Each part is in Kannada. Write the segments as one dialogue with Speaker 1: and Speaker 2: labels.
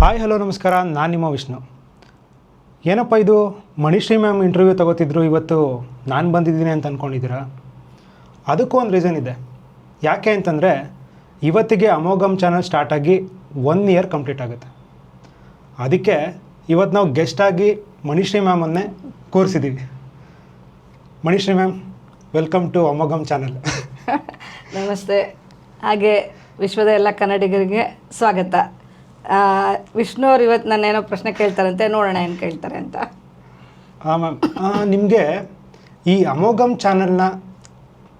Speaker 1: ಹಾಯ್ ಹಲೋ ನಮಸ್ಕಾರ, ನಾನು ನಿಮ್ಮ ವಿಷ್ಣು. ಏನಪ್ಪ ಇದು ಮಣಿಶ್ರೀ ಮ್ಯಾಮ್ ಇಂಟರ್ವ್ಯೂ ತಗೋತಿದ್ರು, ಇವತ್ತು ನಾನು ಬಂದಿದ್ದೀನಿ ಅಂತ ಅಂದ್ಕೊಂಡಿದ್ದೀರಾ? ಅದಕ್ಕೂ ಒಂದು ರೀಸನ್ ಇದೆ. ಯಾಕೆ ಅಂತಂದರೆ ಇವತ್ತಿಗೆ ಅಮೋಘಮ್ ಚಾನಲ್ ಸ್ಟಾರ್ಟ್ ಆಗಿ 1 ಇಯರ್ ಕಂಪ್ಲೀಟ್ ಆಗುತ್ತೆ. ಅದಕ್ಕೆ ಇವತ್ತು ನಾವು ಗೆಸ್ಟಾಗಿ ಮಣಿಶ್ರೀ ಮ್ಯಾಮನ್ನೇ ಕೂರಿಸಿದ್ದೀವಿ. ಮಣಿಶ್ರೀ ಮ್ಯಾಮ್, ವೆಲ್ಕಮ್ ಟು ಅಮೋಘಮ್ ಚಾನಲ್.
Speaker 2: ನಮಸ್ತೆ. ಹಾಗೆ ವಿಶ್ವದ ಎಲ್ಲ ಕನ್ನಡಿಗರಿಗೆ ಸ್ವಾಗತ. ವಿಷ್ಣು ಅವ್ರು ಇವತ್ತು ನನ್ನೇನೋ ಪ್ರಶ್ನೆ ಕೇಳ್ತಾರಂತೆ, ನೋಡೋಣ ಏನು ಕೇಳ್ತಾರೆ ಅಂತ.
Speaker 1: ಮ್ಯಾಮ್, ನಿಮಗೆ ಈ ಅಮೋಘಮ್ ಚಾನಲ್ನ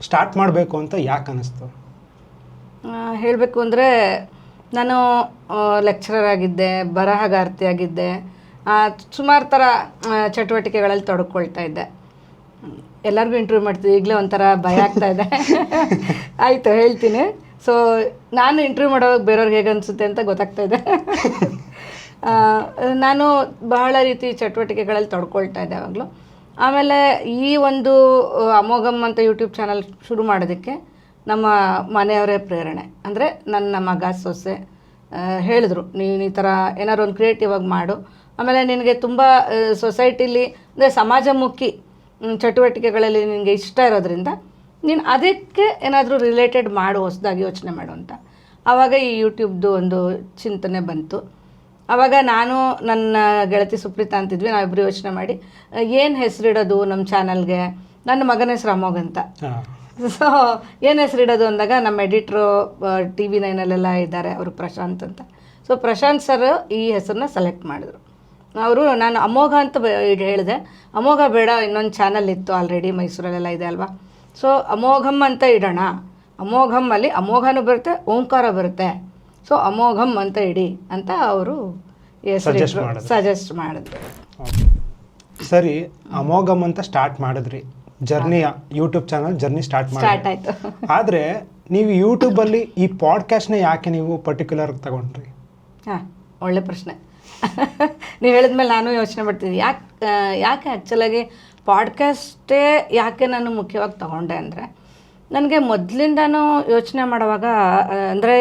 Speaker 1: ಸ್ಟಾರ್ಟ್ ಮಾಡಬೇಕು ಅಂತ ಯಾಕೆ ಅನ್ನಿಸ್ತು?
Speaker 2: ಹೇಳಬೇಕು ಅಂದರೆ ನಾನು ಲೆಕ್ಚರರ್ ಆಗಿದ್ದೆ, ಬರಹಗಾರ್ತಿ ಆಗಿದ್ದೆ, ಸುಮಾರು ಥರ ಚಟುವಟಿಕೆಗಳಲ್ಲಿ ತೊಡಕೊಳ್ತಾ ಇದ್ದೆ. ಎಲ್ಲರಿಗೂ ಇಂಟರ್ವ್ಯೂ ಮಾಡ್ತಿದ್ದೆ, ಈಗಲೇ ಒಂಥರ ಭಯ ಆಗ್ತಾ ಇದೆ. ಆಯಿತು, ಹೇಳ್ತೀನಿ. ಸೊ ನಾನು ಇಂಟರ್ವ್ಯೂ ಮಾಡೋವಾಗ ಬೇರೆಯವ್ರಿಗೆ ಹೇಗೆ ಅನಿಸುತ್ತೆ ಅಂತ ಗೊತ್ತಾಗ್ತಾ ಇದೆ. ನಾನು ಬಹಳ ರೀತಿ ಚಟುವಟಿಕೆಗಳಲ್ಲಿ ತೊಡ್ಕೊಳ್ತಾ ಇದ್ದೆ ಯಾವಾಗಲೂ. ಆಮೇಲೆ ಈ ಒಂದು ಅಮೋಘಮ್ ಅಂತ ಯೂಟ್ಯೂಬ್ ಚಾನಲ್ ಶುರು ಮಾಡೋದಕ್ಕೆ ನಮ್ಮ ಮನೆಯವರೇ ಪ್ರೇರಣೆ. ಅಂದರೆ ನನ್ನ ಮಗ ಸೊಸೆ ಹೇಳಿದ್ರು, ನೀನು ಈ ಥರ ಏನಾದ್ರು ಒಂದು ಕ್ರಿಯೇಟಿವ್ ಆಗಿ ಮಾಡು, ಆಮೇಲೆ ನಿನಗೆ ತುಂಬ ಸೊಸೈಟಿಲಿ ಅಂದರೆ ಸಮಾಜಮುಖಿ ಚಟುವಟಿಕೆಗಳಲ್ಲಿ ನಿನಗೆ ಇಷ್ಟ ಇರೋದ್ರಿಂದ ನೀನು ಅದಕ್ಕೆ ಏನಾದರೂ ರಿಲೇಟೆಡ್ ಮಾಡು, ಹೊಸದಾಗಿ ಯೋಚನೆ ಮಾಡು ಅಂತ. ಆವಾಗ ಈ ಯೂಟ್ಯೂಬ್ದು ಒಂದು ಚಿಂತನೆ ಬಂತು. ಆವಾಗ ನಾನು ನನ್ನ ಗೆಳತಿ ಸುಪ್ರೀತಾ ಅಂತಿದ್ವಿ, ನಾವಿಬ್ಬರು ಯೋಚನೆ ಮಾಡಿ ಏನು ಹೆಸರಿಡೋದು ನಮ್ಮ ಚಾನಲ್ಗೆ. ನನ್ನ ಮಗನ ಹೆಸರು ಅಮೋಘ್ ಅಂತ. ಸೊ ಏನು ಹೆಸರಿಡೋದು ಅಂದಾಗ ನಮ್ಮ ಎಡಿಟ್ರು TV9 ಇದ್ದಾರೆ, ಅವರು ಪ್ರಶಾಂತ್ ಅಂತ. ಸೊ ಪ್ರಶಾಂತ್ ಸರ್ ಈ ಹೆಸರನ್ನ ಸೆಲೆಕ್ಟ್ ಮಾಡಿದ್ರು. ಅವರು ನಾನು ಅಮೋಘ ಅಂತ ಹೇಳಿದೆ, ಅಮೋಘ ಬೇಡ, ಇನ್ನೊಂದು ಚಾನಲ್ ಇತ್ತು ಆಲ್ರೆಡಿ ಮೈಸೂರಲ್ಲೆಲ್ಲ ಇದೆ ಅಲ್ವಾ, ಸೊ ಅಮೋಘಮ್ ಅಂತ ಇಡೋಣ. ಅಮೋಘಮ್ಮಲ್ಲಿ ಅಮೋಘನೂ ಬರುತ್ತೆ, ಓಂಕಾರ ಬರುತ್ತೆ, ಸೊ ಅಮೋಘಮ್ ಅಂತ ಇಡಿ ಅಂತ ಅವರು ಸಜೆಸ್ಟ್ ಮಾಡಿದ್ರು.
Speaker 1: ಸರಿ, ಅಮೋಘಮ್ ಅಂತ ಸ್ಟಾರ್ಟ್ ಮಾಡಿದ್ರಿ, ಜರ್ನಿಯ ಯೂಟ್ಯೂಬ್ ಚಾನಲ್ ಜರ್ನಿ ಸ್ಟಾರ್ಟ್
Speaker 2: ಆಯಿತು.
Speaker 1: ಆದರೆ ನೀವು ಯೂಟ್ಯೂಬಲ್ಲಿ ಈ ಪಾಡ್ಕಾಸ್ಟ್ನ ಯಾಕೆ ನೀವು ಪರ್ಟಿಕ್ಯುಲರ್ ತಗೊಂಡ್ರಿ?
Speaker 2: ಹಾಂ, ಒಳ್ಳೆ ಪ್ರಶ್ನೆ. ನೀವು ಹೇಳಿದ್ಮೇಲೆ ನಾನು ಯೋಚನೆ ಮಾಡ್ತೀನಿ, ಯಾಕೆ ಆ್ಯಕ್ಚುಲಾಗಿ ಪಾಡ್ಕಾಸ್ಟೇ ಯಾಕೆ ನಾನು ಮುಖ್ಯವಾಗಿ ತಗೊಂಡೆ ಅಂದರೆ, ನನಗೆ ಮೊದಲಿಂದನೂ ಯೋಚನೆ ಮಾಡುವಾಗ ಅಂದರೆ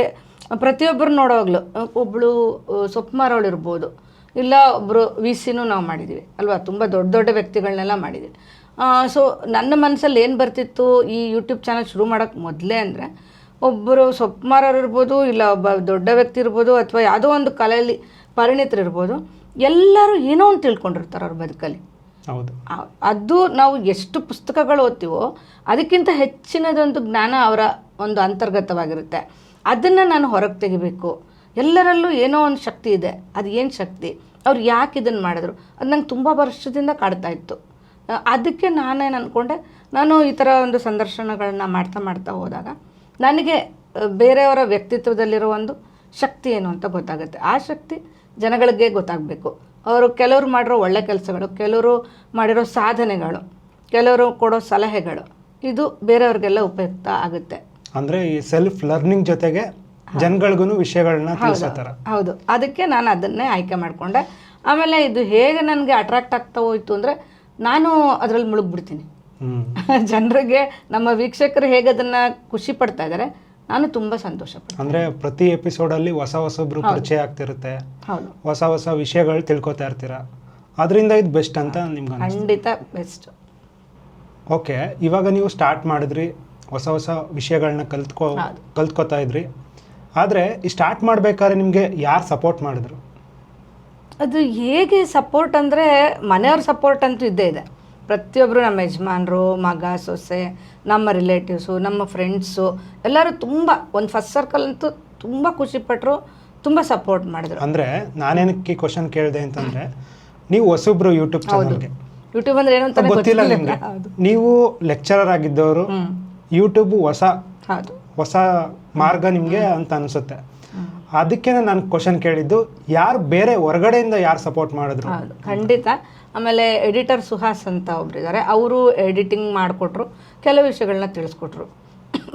Speaker 2: ಪ್ರತಿಯೊಬ್ಬರು ನೋಡೋವಾಗಲೂ ಒಬ್ಬಳು ಸೊಪ್ಪು ಮಾರೋಳು ಇರ್ಬೋದು, ಇಲ್ಲ ಒಬ್ಬರು VCನೂ ನಾವು ಮಾಡಿದ್ದೀವಿ ಅಲ್ವಾ, ತುಂಬ ದೊಡ್ಡ ದೊಡ್ಡ ವ್ಯಕ್ತಿಗಳನ್ನೆಲ್ಲ ಮಾಡಿದ್ದೀವಿ. ಸೊ ನನ್ನ ಮನಸ್ಸಲ್ಲಿ ಏನು ಬರ್ತಿತ್ತು ಈ ಯೂಟ್ಯೂಬ್ ಚಾನಲ್ ಶುರು ಮಾಡೋಕ್ಕೆ ಮೊದಲೇ ಅಂದರೆ, ಒಬ್ಬರು ಸೊಪ್ಪು ಮಾರೋರು ಇರ್ಬೋದು, ಇಲ್ಲ ಒಬ್ಬ ದೊಡ್ಡ ವ್ಯಕ್ತಿ ಇರ್ಬೋದು, ಅಥವಾ ಯಾವುದೋ ಒಂದು ಕಲೆಯಲ್ಲಿ ಪರಿಣಿತರಿರ್ಬೋದು, ಎಲ್ಲರೂ ಏನೋ ಒಂದು ತಿಳ್ಕೊಂಡಿರ್ತಾರೆ ಅವ್ರ ಬದುಕಲ್ಲಿ.
Speaker 1: ಹೌದು,
Speaker 2: ಅದು ನಾವು ಎಷ್ಟು ಪುಸ್ತಕಗಳು ಓದ್ತೀವೋ ಅದಕ್ಕಿಂತ ಹೆಚ್ಚಿನದೊಂದು ಜ್ಞಾನ ಅವರ ಒಂದು ಅಂತರ್ಗತವಾಗಿರುತ್ತೆ. ಅದನ್ನು ನಾನು ಹೊರಗೆ ತೆಗಿಬೇಕು. ಎಲ್ಲರಲ್ಲೂ ಏನೋ ಒಂದು ಶಕ್ತಿ ಇದೆ, ಅದು ಏನು ಶಕ್ತಿ, ಅವ್ರು ಯಾಕೆ ಇದನ್ನು ಮಾಡಿದ್ರು, ಅದು ನಂಗೆ ತುಂಬ ವರ್ಷದಿಂದ ಕಾಡ್ತಾ ಇತ್ತು. ಅದಕ್ಕೆ ನಾನೇನು ಅಂದ್ಕೊಂಡೆ, ನಾನು ಈ ಥರ ಒಂದು ಸಂದರ್ಶನಗಳನ್ನ ಮಾಡ್ತಾ ಹೋದಾಗ ನನಗೆ ಬೇರೆಯವರ ವ್ಯಕ್ತಿತ್ವದಲ್ಲಿರೋ ಒಂದು ಶಕ್ತಿ ಏನು ಅಂತ ಗೊತ್ತಾಗುತ್ತೆ. ಆ ಶಕ್ತಿ ಜನಗಳಿಗೆ ಗೊತ್ತಾಗಬೇಕು. ಅವರು ಕೆಲವರು ಮಾಡಿರೋ ಒಳ್ಳೆ ಕೆಲಸಗಳು, ಕೆಲವರು ಮಾಡಿರೋ ಸಾಧನೆಗಳು, ಕೆಲವರು ಕೊಡೋ ಸಲಹೆಗಳು, ಇದು ಬೇರೆಯವ್ರಿಗೆಲ್ಲ ಉಪಯುಕ್ತ ಆಗುತ್ತೆ.
Speaker 1: ಅಂದರೆ ಈ ಸೆಲ್ಫ್ ಲರ್ನಿಂಗ್ ಜೊತೆಗೆ ಜನಗಳಿಗೂ ವಿಷಯಗಳನ್ನ ತಿಳಿಸೋತರ.
Speaker 2: ಹೌದು, ಅದಕ್ಕೆ ನಾನು ಅದನ್ನೇ ಆಯ್ಕೆ ಮಾಡಿಕೊಂಡೆ. ಆಮೇಲೆ ಇದು ಹೇಗೆ ನನಗೆ ಅಟ್ರಾಕ್ಟ್ ಆಗ್ತಾ ಹೋಯಿತು ಅಂದರೆ, ನಾನು ಅದರಲ್ಲಿ ಮುಳುಗ್ಬಿಡ್ತೀನಿ. ಜನರಿಗೆ, ನಮ್ಮ ವೀಕ್ಷಕರು ಹೇಗೆ ಅದನ್ನು ಖುಷಿ ಪಡ್ತಾ ಇದ್ದಾರೆ, ನಾನು ತುಂಬ ಸಂತೋಷ ಪಡ್ತೀನಿ.
Speaker 1: ಅಂದರೆ ಪ್ರತಿ ಎಪಿಸೋಡಲ್ಲಿ ಹೊಸೊಬ್ರು ಪರಿಚಯ ಆಗ್ತಿರುತ್ತೆ, ಹೊಸ ವಿಷಯಗಳು ತಿಳ್ಕೊತಾ ಇರ್ತೀರ. ಅದರಿಂದ ಇದು ಬೆಸ್ಟ್ ಅಂತ ನಿಮ್ಗೆ
Speaker 2: ಖಂಡಿತ ಬೆಸ್ಟ್.
Speaker 1: ಓಕೆ, ಇವಾಗ ನೀವು ಸ್ಟಾರ್ಟ್ ಮಾಡಿದ್ರಿ, ಹೊಸ ವಿಷಯಗಳನ್ನ ಕಲ್ತ್ಕೋತಾ ಇದ್ರಿ. ಆದರೆ ಈ ಸ್ಟಾರ್ಟ್ ಮಾಡಬೇಕಾದ್ರೆ ನಿಮಗೆ ಯಾರು ಸಪೋರ್ಟ್ ಮಾಡಿದ್ರು?
Speaker 2: ಅದು ಹೇಗೆ ಸಪೋರ್ಟ್ ಅಂದರೆ, ಮನೆಯವ್ರ ಸಪೋರ್ಟ್ ಅಂತೂ ಇದ್ದೇ ಇದೆ. ಪ್ರತಿಯೊಬ್ಬರು, ನಮ್ಮ ಯಜಮಾನರು, ಮಗ, ಸೊಸೆ, ನಮ್ಮ ರಿಲೇಟಿವ್ಸು, ನಮ್ಮ ಫ್ರೆಂಡ್ಸು ಎಲ್ಲರೂ ತುಂಬ ಒಂದು ಫಸ್ಟ್ ಸರ್ಕಲ್ ಅಂತೂ ತುಂಬ ಖುಷಿಪಟ್ಟರು, ತುಂಬ ಸಪೋರ್ಟ್ ಮಾಡಿದ್ರು.
Speaker 1: ಅಂದರೆ ನಾನೇನಕ್ಕೆ ಕ್ವಶನ್ ಕೇಳಿದೆ ಅಂತಂದರೆ, ನೀವು ಹೊಸಬ್ರು ಯೂಟ್ಯೂಬ್ ಚಾನಲ್ಗೆ,
Speaker 2: ಯೂಟ್ಯೂಬ್ ಅಂದರೆ ಏನು ಅಂತ
Speaker 1: ಗೊತ್ತಿಲ್ಲ ನಿಮಗೆ. ನೀವು ಲೆಕ್ಚರರ್ ಆಗಿದ್ದವರು, ಯೂಟ್ಯೂಬ್ ಹೊಸ ಮಾರ್ಗ ನಿಮಗೆ ಅಂತ ಅನಿಸುತ್ತೆ. ಅದಕ್ಕೆ ನಾನು ಕ್ವಶನ್ ಕೇಳಿದ್ದು, ಯಾರು ಬೇರೆ ಹೊರಗಡೆಯಿಂದ ಯಾರು ಸಪೋರ್ಟ್ ಮಾಡಿದ್ರು?
Speaker 2: ಖಂಡಿತ. ಆಮೇಲೆ ಎಡಿಟರ್ ಸುಹಾಸ್ ಅಂತ ಒಬ್ಬರಿದ್ದಾರೆ, ಅವರು ಎಡಿಟಿಂಗ್ ಮಾಡಿಕೊಟ್ರು, ಕೆಲವು ವಿಷಯಗಳನ್ನ ತಿಳಿಸ್ಕೊಟ್ರು.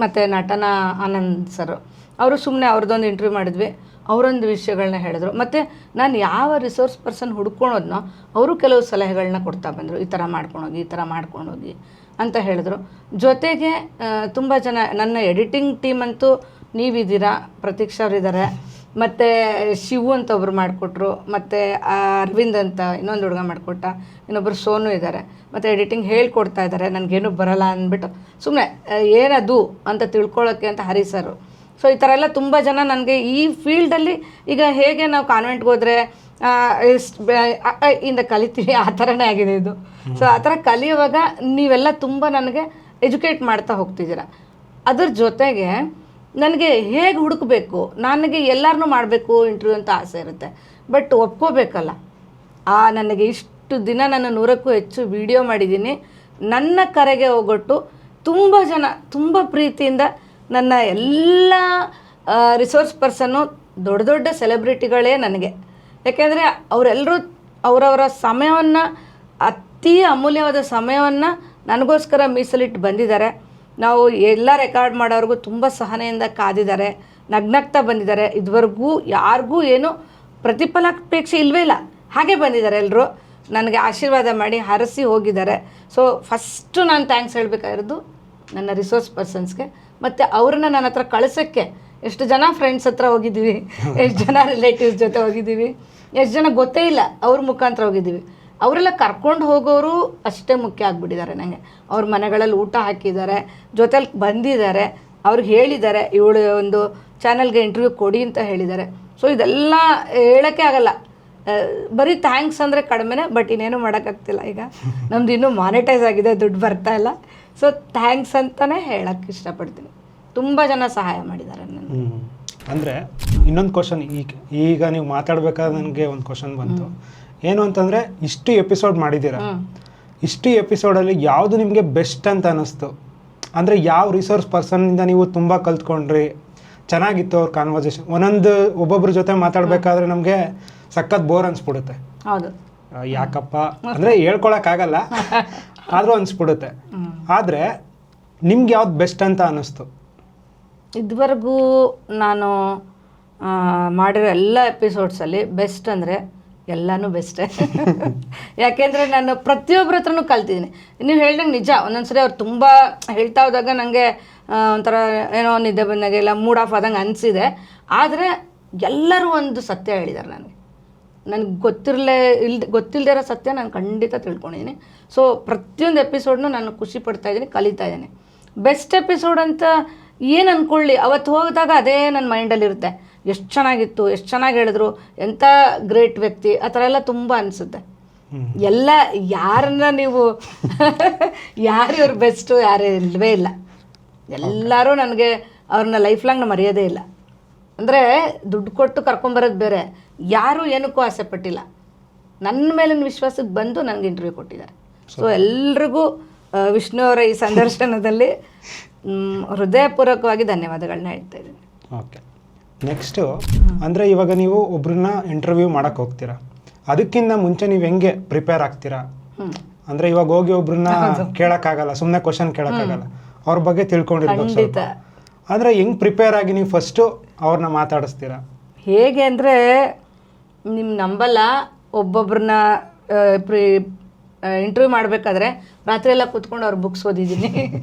Speaker 2: ಮತ್ತು ನಟನ ಆನಂದ್ ಸರ್, ಅವರು ಸುಮ್ಮನೆ ಅವ್ರದ್ದೊಂದು ಇಂಟರ್ವ್ಯೂ ಮಾಡಿದ್ವಿ, ಅವರೊಂದು ವಿಷಯಗಳನ್ನ ಹೇಳಿದ್ರು. ಮತ್ತು ನಾನು ಯಾವ ರಿಸೋರ್ಸ್ ಪರ್ಸನ್ ಹುಡ್ಕೊಳೋದ್ನೋ ಅವರು ಕೆಲವು ಸಲಹೆಗಳನ್ನ ಕೊಡ್ತಾ ಬಂದರು, ಈ ಥರ ಮಾಡ್ಕೊಂಡೋಗಿ, ಈ ಥರ ಮಾಡ್ಕೊಂಡೋಗಿ ಅಂತ ಹೇಳಿದ್ರು. ಜೊತೆಗೆ ತುಂಬ ಜನ, ನನ್ನ ಎಡಿಟಿಂಗ್ ಟೀಮ್ ಅಂತೂ ನೀವಿದ್ದೀರಾ, ಪ್ರತೀಕ್ಷಾ ಅವರಿದ್ದಾರೆ, ಮತ್ತು ಶಿವು ಅಂತ ಒಬ್ರು ಮಾಡಿಕೊಟ್ರು, ಮತ್ತು ಅರವಿಂದ್ ಅಂತ ಇನ್ನೊಂದು ಹುಡುಗ ಮಾಡಿಕೊಟ್ಟ, ಇನ್ನೊಬ್ಬರು ಸೋನು ಇದ್ದಾರೆ, ಮತ್ತು ಎಡಿಟಿಂಗ್ ಹೇಳ್ಕೊಡ್ತಾ ಇದ್ದಾರೆ. ನನಗೇನು ಬರಲ್ಲ ಅಂದ್ಬಿಟ್ಟು ಸುಮ್ಮನೆ ಏನದು ಅಂತ ತಿಳ್ಕೊಳ್ಳೋಕ್ಕೆ ಅಂತ ಹರಿ ಸರು. ಸೊ ಈ ಥರ ಎಲ್ಲ ತುಂಬ ಜನ ನನಗೆ ಈ ಫೀಲ್ಡಲ್ಲಿ ಈಗ ಹೇಗೆ ನಾವು ಕಾನ್ವೆಂಟ್ಗೆ ಹೋದರೆ ಇಂದ ಕಲಿತೀವಿ, ಆ ಥರನೇ ಆಗಿದೆ ಇದು. ಸೊ ಆ ಥರ ಕಲಿಯುವಾಗ ನೀವೆಲ್ಲ ತುಂಬ ನನಗೆ ಎಜುಕೇಟ್ ಮಾಡ್ತಾ ಹೋಗ್ತಿದ್ದೀರ. ಅದ್ರ ಜೊತೆಗೆ ನನಗೆ ಹೇಗೆ ಹುಡುಕಬೇಕು, ನನಗೆ ಎಲ್ಲರನ್ನೂ ಮಾಡಬೇಕು ಇಂಟರ್ವ್ಯೂ ಅಂತ ಆಸೆ ಇರುತ್ತೆ, ಬಟ್ ಒಪ್ಕೋಬೇಕಲ್ಲ. ನನಗೆ ಇಷ್ಟು ದಿನ ನಾನು 100ಕ್ಕೂ ಹೆಚ್ಚು ವಿಡಿಯೋ ಮಾಡಿದ್ದೀನಿ. ನನ್ನ ಕರೆಗೆ ಹೋಗೊಟ್ಟು ತುಂಬ ಜನ ತುಂಬ ಪ್ರೀತಿಯಿಂದ ನನ್ನ ಎಲ್ಲ ರಿಸೋರ್ಸ್ ಪರ್ಸನ್ನು ದೊಡ್ಡ ದೊಡ್ಡ ಸೆಲೆಬ್ರಿಟಿಗಳೇ ನನಗೆ. ಯಾಕೆಂದರೆ ಅವರೆಲ್ಲರೂ ಅವರವರ ಸಮಯವನ್ನು, ಅತಿ ಅಮೂಲ್ಯವಾದ ಸಮಯವನ್ನು ನನಗೋಸ್ಕರ ಮೀಸಲಿಟ್ಟು ಬಂದಿದ್ದಾರೆ. ನಾವು ಎಲ್ಲ ರೆಕಾರ್ಡ್ ಮಾಡೋರಿಗೂ ತುಂಬ ಸಹನೆಯಿಂದ ಕಾದಿದ್ದಾರೆ, ನಗ್ನಗ್ತಾ ಬಂದಿದ್ದಾರೆ. ಇದುವರೆಗೂ ಯಾರಿಗೂ ಏನು ಪ್ರತಿಫಲಾಪೇಕ್ಷೆ ಇಲ್ಲವೇ ಇಲ್ಲ, ಹಾಗೆ ಬಂದಿದ್ದಾರೆ ಎಲ್ಲರೂ ನನಗೆ ಆಶೀರ್ವಾದ ಮಾಡಿ ಹರಸಿ ಹೋಗಿದ್ದಾರೆ. ಸೊ ಫಸ್ಟು ನಾನು ಥ್ಯಾಂಕ್ಸ್ ಹೇಳಬೇಕಾಗಿರೋದು ನನ್ನ ರಿಸೋರ್ಸ್ ಪರ್ಸನ್ಸ್ಗೆ, ಮತ್ತು ಅವ್ರನ್ನ ನನ್ನ ಹತ್ರ ಕಳ್ಸೋಕ್ಕೆ ಎಷ್ಟು ಜನ ಫ್ರೆಂಡ್ಸ್ ಹತ್ರ ಹೋಗಿದ್ದೀವಿ, ಎಷ್ಟು ಜನ ರಿಲೇಟಿವ್ಸ್ ಜೊತೆ ಹೋಗಿದ್ದೀವಿ, ಎಷ್ಟು ಜನ ಗೊತ್ತೇ ಇಲ್ಲ ಅವ್ರ ಮುಖಾಂತರ ಹೋಗಿದ್ದೀವಿ. ಅವರೆಲ್ಲ ಕರ್ಕೊಂಡು ಹೋಗೋರು ಅಷ್ಟೇ ಮುಖ್ಯ ಆಗಿಬಿಟ್ಟಿದ್ದಾರೆ ನನಗೆ. ಅವ್ರ ಮನೆಗಳಲ್ಲಿ ಊಟ ಹಾಕಿದ್ದಾರೆ, ಜೊತೆಲಿ ಬಂದಿದ್ದಾರೆ, ಅವ್ರಿಗೆ ಹೇಳಿದ್ದಾರೆ ಇವಳು ಒಂದು ಚಾನಲ್ಗೆ ಇಂಟರ್ವ್ಯೂ ಕೊಡಿ ಅಂತ ಹೇಳಿದ್ದಾರೆ. ಸೊ ಇದೆಲ್ಲ ಹೇಳೋಕ್ಕೆ ಆಗಲ್ಲ, ಬರೀ ಥ್ಯಾಂಕ್ಸ್ ಅಂದರೆ ಕಡಿಮೆನೇ, ಬಟ್ ಇನ್ನೇನು ಮಾಡೋಕ್ಕಾಗ್ತಿಲ್ಲ. ಈಗ ನಮ್ದು ಇನ್ನೂ ಮಾನಿಟೈಸ್ ಆಗಿದೆ, ದುಡ್ಡು ಬರ್ತಾ ಇಲ್ಲ. ಸೊ ಥ್ಯಾಂಕ್ಸ್ ಅಂತಲೇ ಹೇಳೋಕ್ಕೆ ಇಷ್ಟಪಡ್ತೀನಿ. ತುಂಬ ಜನ ಸಹಾಯ ಮಾಡಿದ್ದಾರೆ ನನಗೆ.
Speaker 1: ಅಂದರೆ ಇನ್ನೊಂದು ಕ್ವಶನ್, ಈಗ ನೀವು ಮಾತಾಡಬೇಕಾದ್ರೆ ನನಗೆ ಒಂದು ಕ್ವಶನ್ ಬಂತು. ಏನು ಅಂತಂದರೆ ಇಷ್ಟು ಎಪಿಸೋಡ್ ಮಾಡಿದ್ದೀರಾ, ಇಷ್ಟು ಎಪಿಸೋಡಲ್ಲಿ ಯಾವುದು ನಿಮಗೆ ಬೆಸ್ಟ್ ಅಂತ ಅನ್ನಿಸ್ತು? ಅಂದರೆ ಯಾವ ರಿಸೋರ್ಸ್ ಪರ್ಸನ್ನಿಂದ ನೀವು ತುಂಬ ಕಲ್ತ್ಕೊಂಡ್ರಿ, ಚೆನ್ನಾಗಿತ್ತು ಅವ್ರ ಕಾನ್ವರ್ಸೇಷನ್? ಒಬ್ಬೊಬ್ಬರ ಜೊತೆ ಮಾತಾಡಬೇಕಾದ್ರೆ ನಮಗೆ ಸಖತ್ ಬೋರ್ ಅನ್ಸ್ಬಿಡುತ್ತೆ.
Speaker 2: ಹೌದು,
Speaker 1: ಯಾಕಪ್ಪ ಅಂದರೆ ಹೇಳ್ಕೊಳಕ್ಕಾಗಲ್ಲ, ಆದರೂ ಅನಿಸ್ಬಿಡುತ್ತೆ. ಆದರೆ ನಿಮ್ಗೆ ಯಾವ್ದು ಬೆಸ್ಟ್ ಅಂತ ಅನ್ನಿಸ್ತು?
Speaker 2: ಇದುವರೆಗೂ ನಾನು ಮಾಡಿರೋ ಎಲ್ಲ ಎಪಿಸೋಡ್ಸಲ್ಲಿ ಬೆಸ್ಟ್ ಅಂದರೆ ಎಲ್ಲನೂ ಬೆಸ್ಟೇ. ಯಾಕೆಂದರೆ ನಾನು ಪ್ರತಿಯೊಬ್ಬರ ಹತ್ರನೂ ಕಲ್ತಿದ್ದೀನಿ. ನೀವು ಹೇಳ್ದಂಗೆ ನಿಜ, ಒಂದೊಂದ್ಸರಿ ಅವ್ರು ತುಂಬ ಹೇಳ್ತಾ ಹೋದಾಗ ನನಗೆ ಒಂಥರ ಏನೋ ನಿದ್ದೆ ಬಂದಾಗೆ ಇಲ್ಲ ಮೂಡ್ ಆಫ್ ಆದಂಗೆ ಅನಿಸಿದೆ. ಆದರೆ ಎಲ್ಲರೂ ಒಂದು ಸತ್ಯ ಹೇಳಿದ್ದಾರೆ ನನಗೆ ಗೊತ್ತಿಲ್ಲದೆ ಇರೋ ಸತ್ಯ ನಾನು ಖಂಡಿತ ತಿಳ್ಕೊಂಡಿದ್ದೀನಿ. ಸೊ ಪ್ರತಿಯೊಂದು ಎಪಿಸೋಡ್ನೂ ನಾನು ಖುಷಿ ಪಡ್ತಾ ಇದ್ದೀನಿ, ಕಲಿತಾ ಇದ್ದೀನಿ. ಬೆಸ್ಟ್ ಎಪಿಸೋಡ್ ಅಂತ ಏನು ಅಂದ್ಕೊಳ್ಳಿ, ಅವತ್ತು ಹೋಗಿದಾಗ ಅದೇ ನನ್ನ ಮೈಂಡಲ್ಲಿರುತ್ತೆ. ಎಷ್ಟು ಚೆನ್ನಾಗಿತ್ತು, ಎಷ್ಟು ಚೆನ್ನಾಗಿ ಹೇಳಿದ್ರು, ಎಂಥ ಗ್ರೇಟ್ ವ್ಯಕ್ತಿ, ಆ ಥರ ಎಲ್ಲ ತುಂಬ ಅನಿಸುತ್ತೆ. ಎಲ್ಲ ಯಾರನ್ನ ನೀವು ಯಾರು ಇವ್ರು ಬೆಸ್ಟು ಯಾರು ಇಲ್ಲವೇ ಇಲ್ಲ, ಎಲ್ಲರೂ ನನಗೆ ಅವ್ರನ್ನ ಲೈಫ್ ಲಾಂಗ್ ಮರೆಯೋದೇ ಇಲ್ಲ. ಅಂದರೆ ದುಡ್ಡು ಕೊಟ್ಟು ಕರ್ಕೊಂಬರೋದು ಬೇರೆ, ಯಾರೂ ಏನಕ್ಕೂ ಆಸೆ ಪಟ್ಟಿಲ್ಲ, ನನ್ನ ಮೇಲಿನ ವಿಶ್ವಾಸಕ್ಕೆ ಬಂದು ನನಗೆ ಇಂಟರ್ವ್ಯೂ ಕೊಟ್ಟಿದ್ದಾರೆ. ಸೊ ಎಲ್ರಿಗೂ ವಿಷ್ಣು ಅವರ ಈ ಸಂದರ್ಶನದಲ್ಲಿ ಹೃದಯಪೂರ್ವಕವಾಗಿ ಧನ್ಯವಾದಗಳನ್ನ ಹೇಳ್ತಾ ಇದ್ದೀನಿ.
Speaker 1: ಓಕೆ, ನೆಕ್ಸ್ಟು ಅಂದರೆ ಇವಾಗ ನೀವು ಒಬ್ರನ್ನ ಇಂಟರ್ವ್ಯೂ ಮಾಡೋಕ್ಕೆ ಹೋಗ್ತೀರಾ, ಅದಕ್ಕಿಂತ ಮುಂಚೆ ನೀವು ಹೆಂಗೆ ಪ್ರಿಪೇರ್ ಆಗ್ತೀರಾ? ಅಂದರೆ ಇವಾಗ ಹೋಗಿ ಒಬ್ರನ್ನ ಕೇಳೋಕ್ಕಾಗಲ್ಲ, ಸುಮ್ಮನೆ ಕ್ವಶನ್ ಕೇಳೋಕ್ಕಾಗಲ್ಲ, ಅವ್ರ ಬಗ್ಗೆ ತಿಳ್ಕೊಂಡಿರ್ಬೇಕು ಸ್ವಲ್ಪ. ಆದರೆ ಹೆಂಗೆ ಪ್ರಿಪೇರ್ ಆಗಿ ನೀವು ಫಸ್ಟು ಅವ್ರನ್ನ ಮಾತಾಡಿಸ್ತೀರಾ?
Speaker 2: ಹೇಗೆ ಅಂದರೆ ನಿಮ್ಮ ನಂಬಲ್ಲ, ಒಬ್ಬೊಬ್ರನ್ನ ಇಂಟರ್ವ್ಯೂ ಮಾಡಬೇಕಾದ್ರೆ ರಾತ್ರಿ ಎಲ್ಲ ಕೂತ್ಕೊಂಡು ಅವ್ರ ಬುಕ್ಸ್ ಓದಿದ್ದೀನಿ,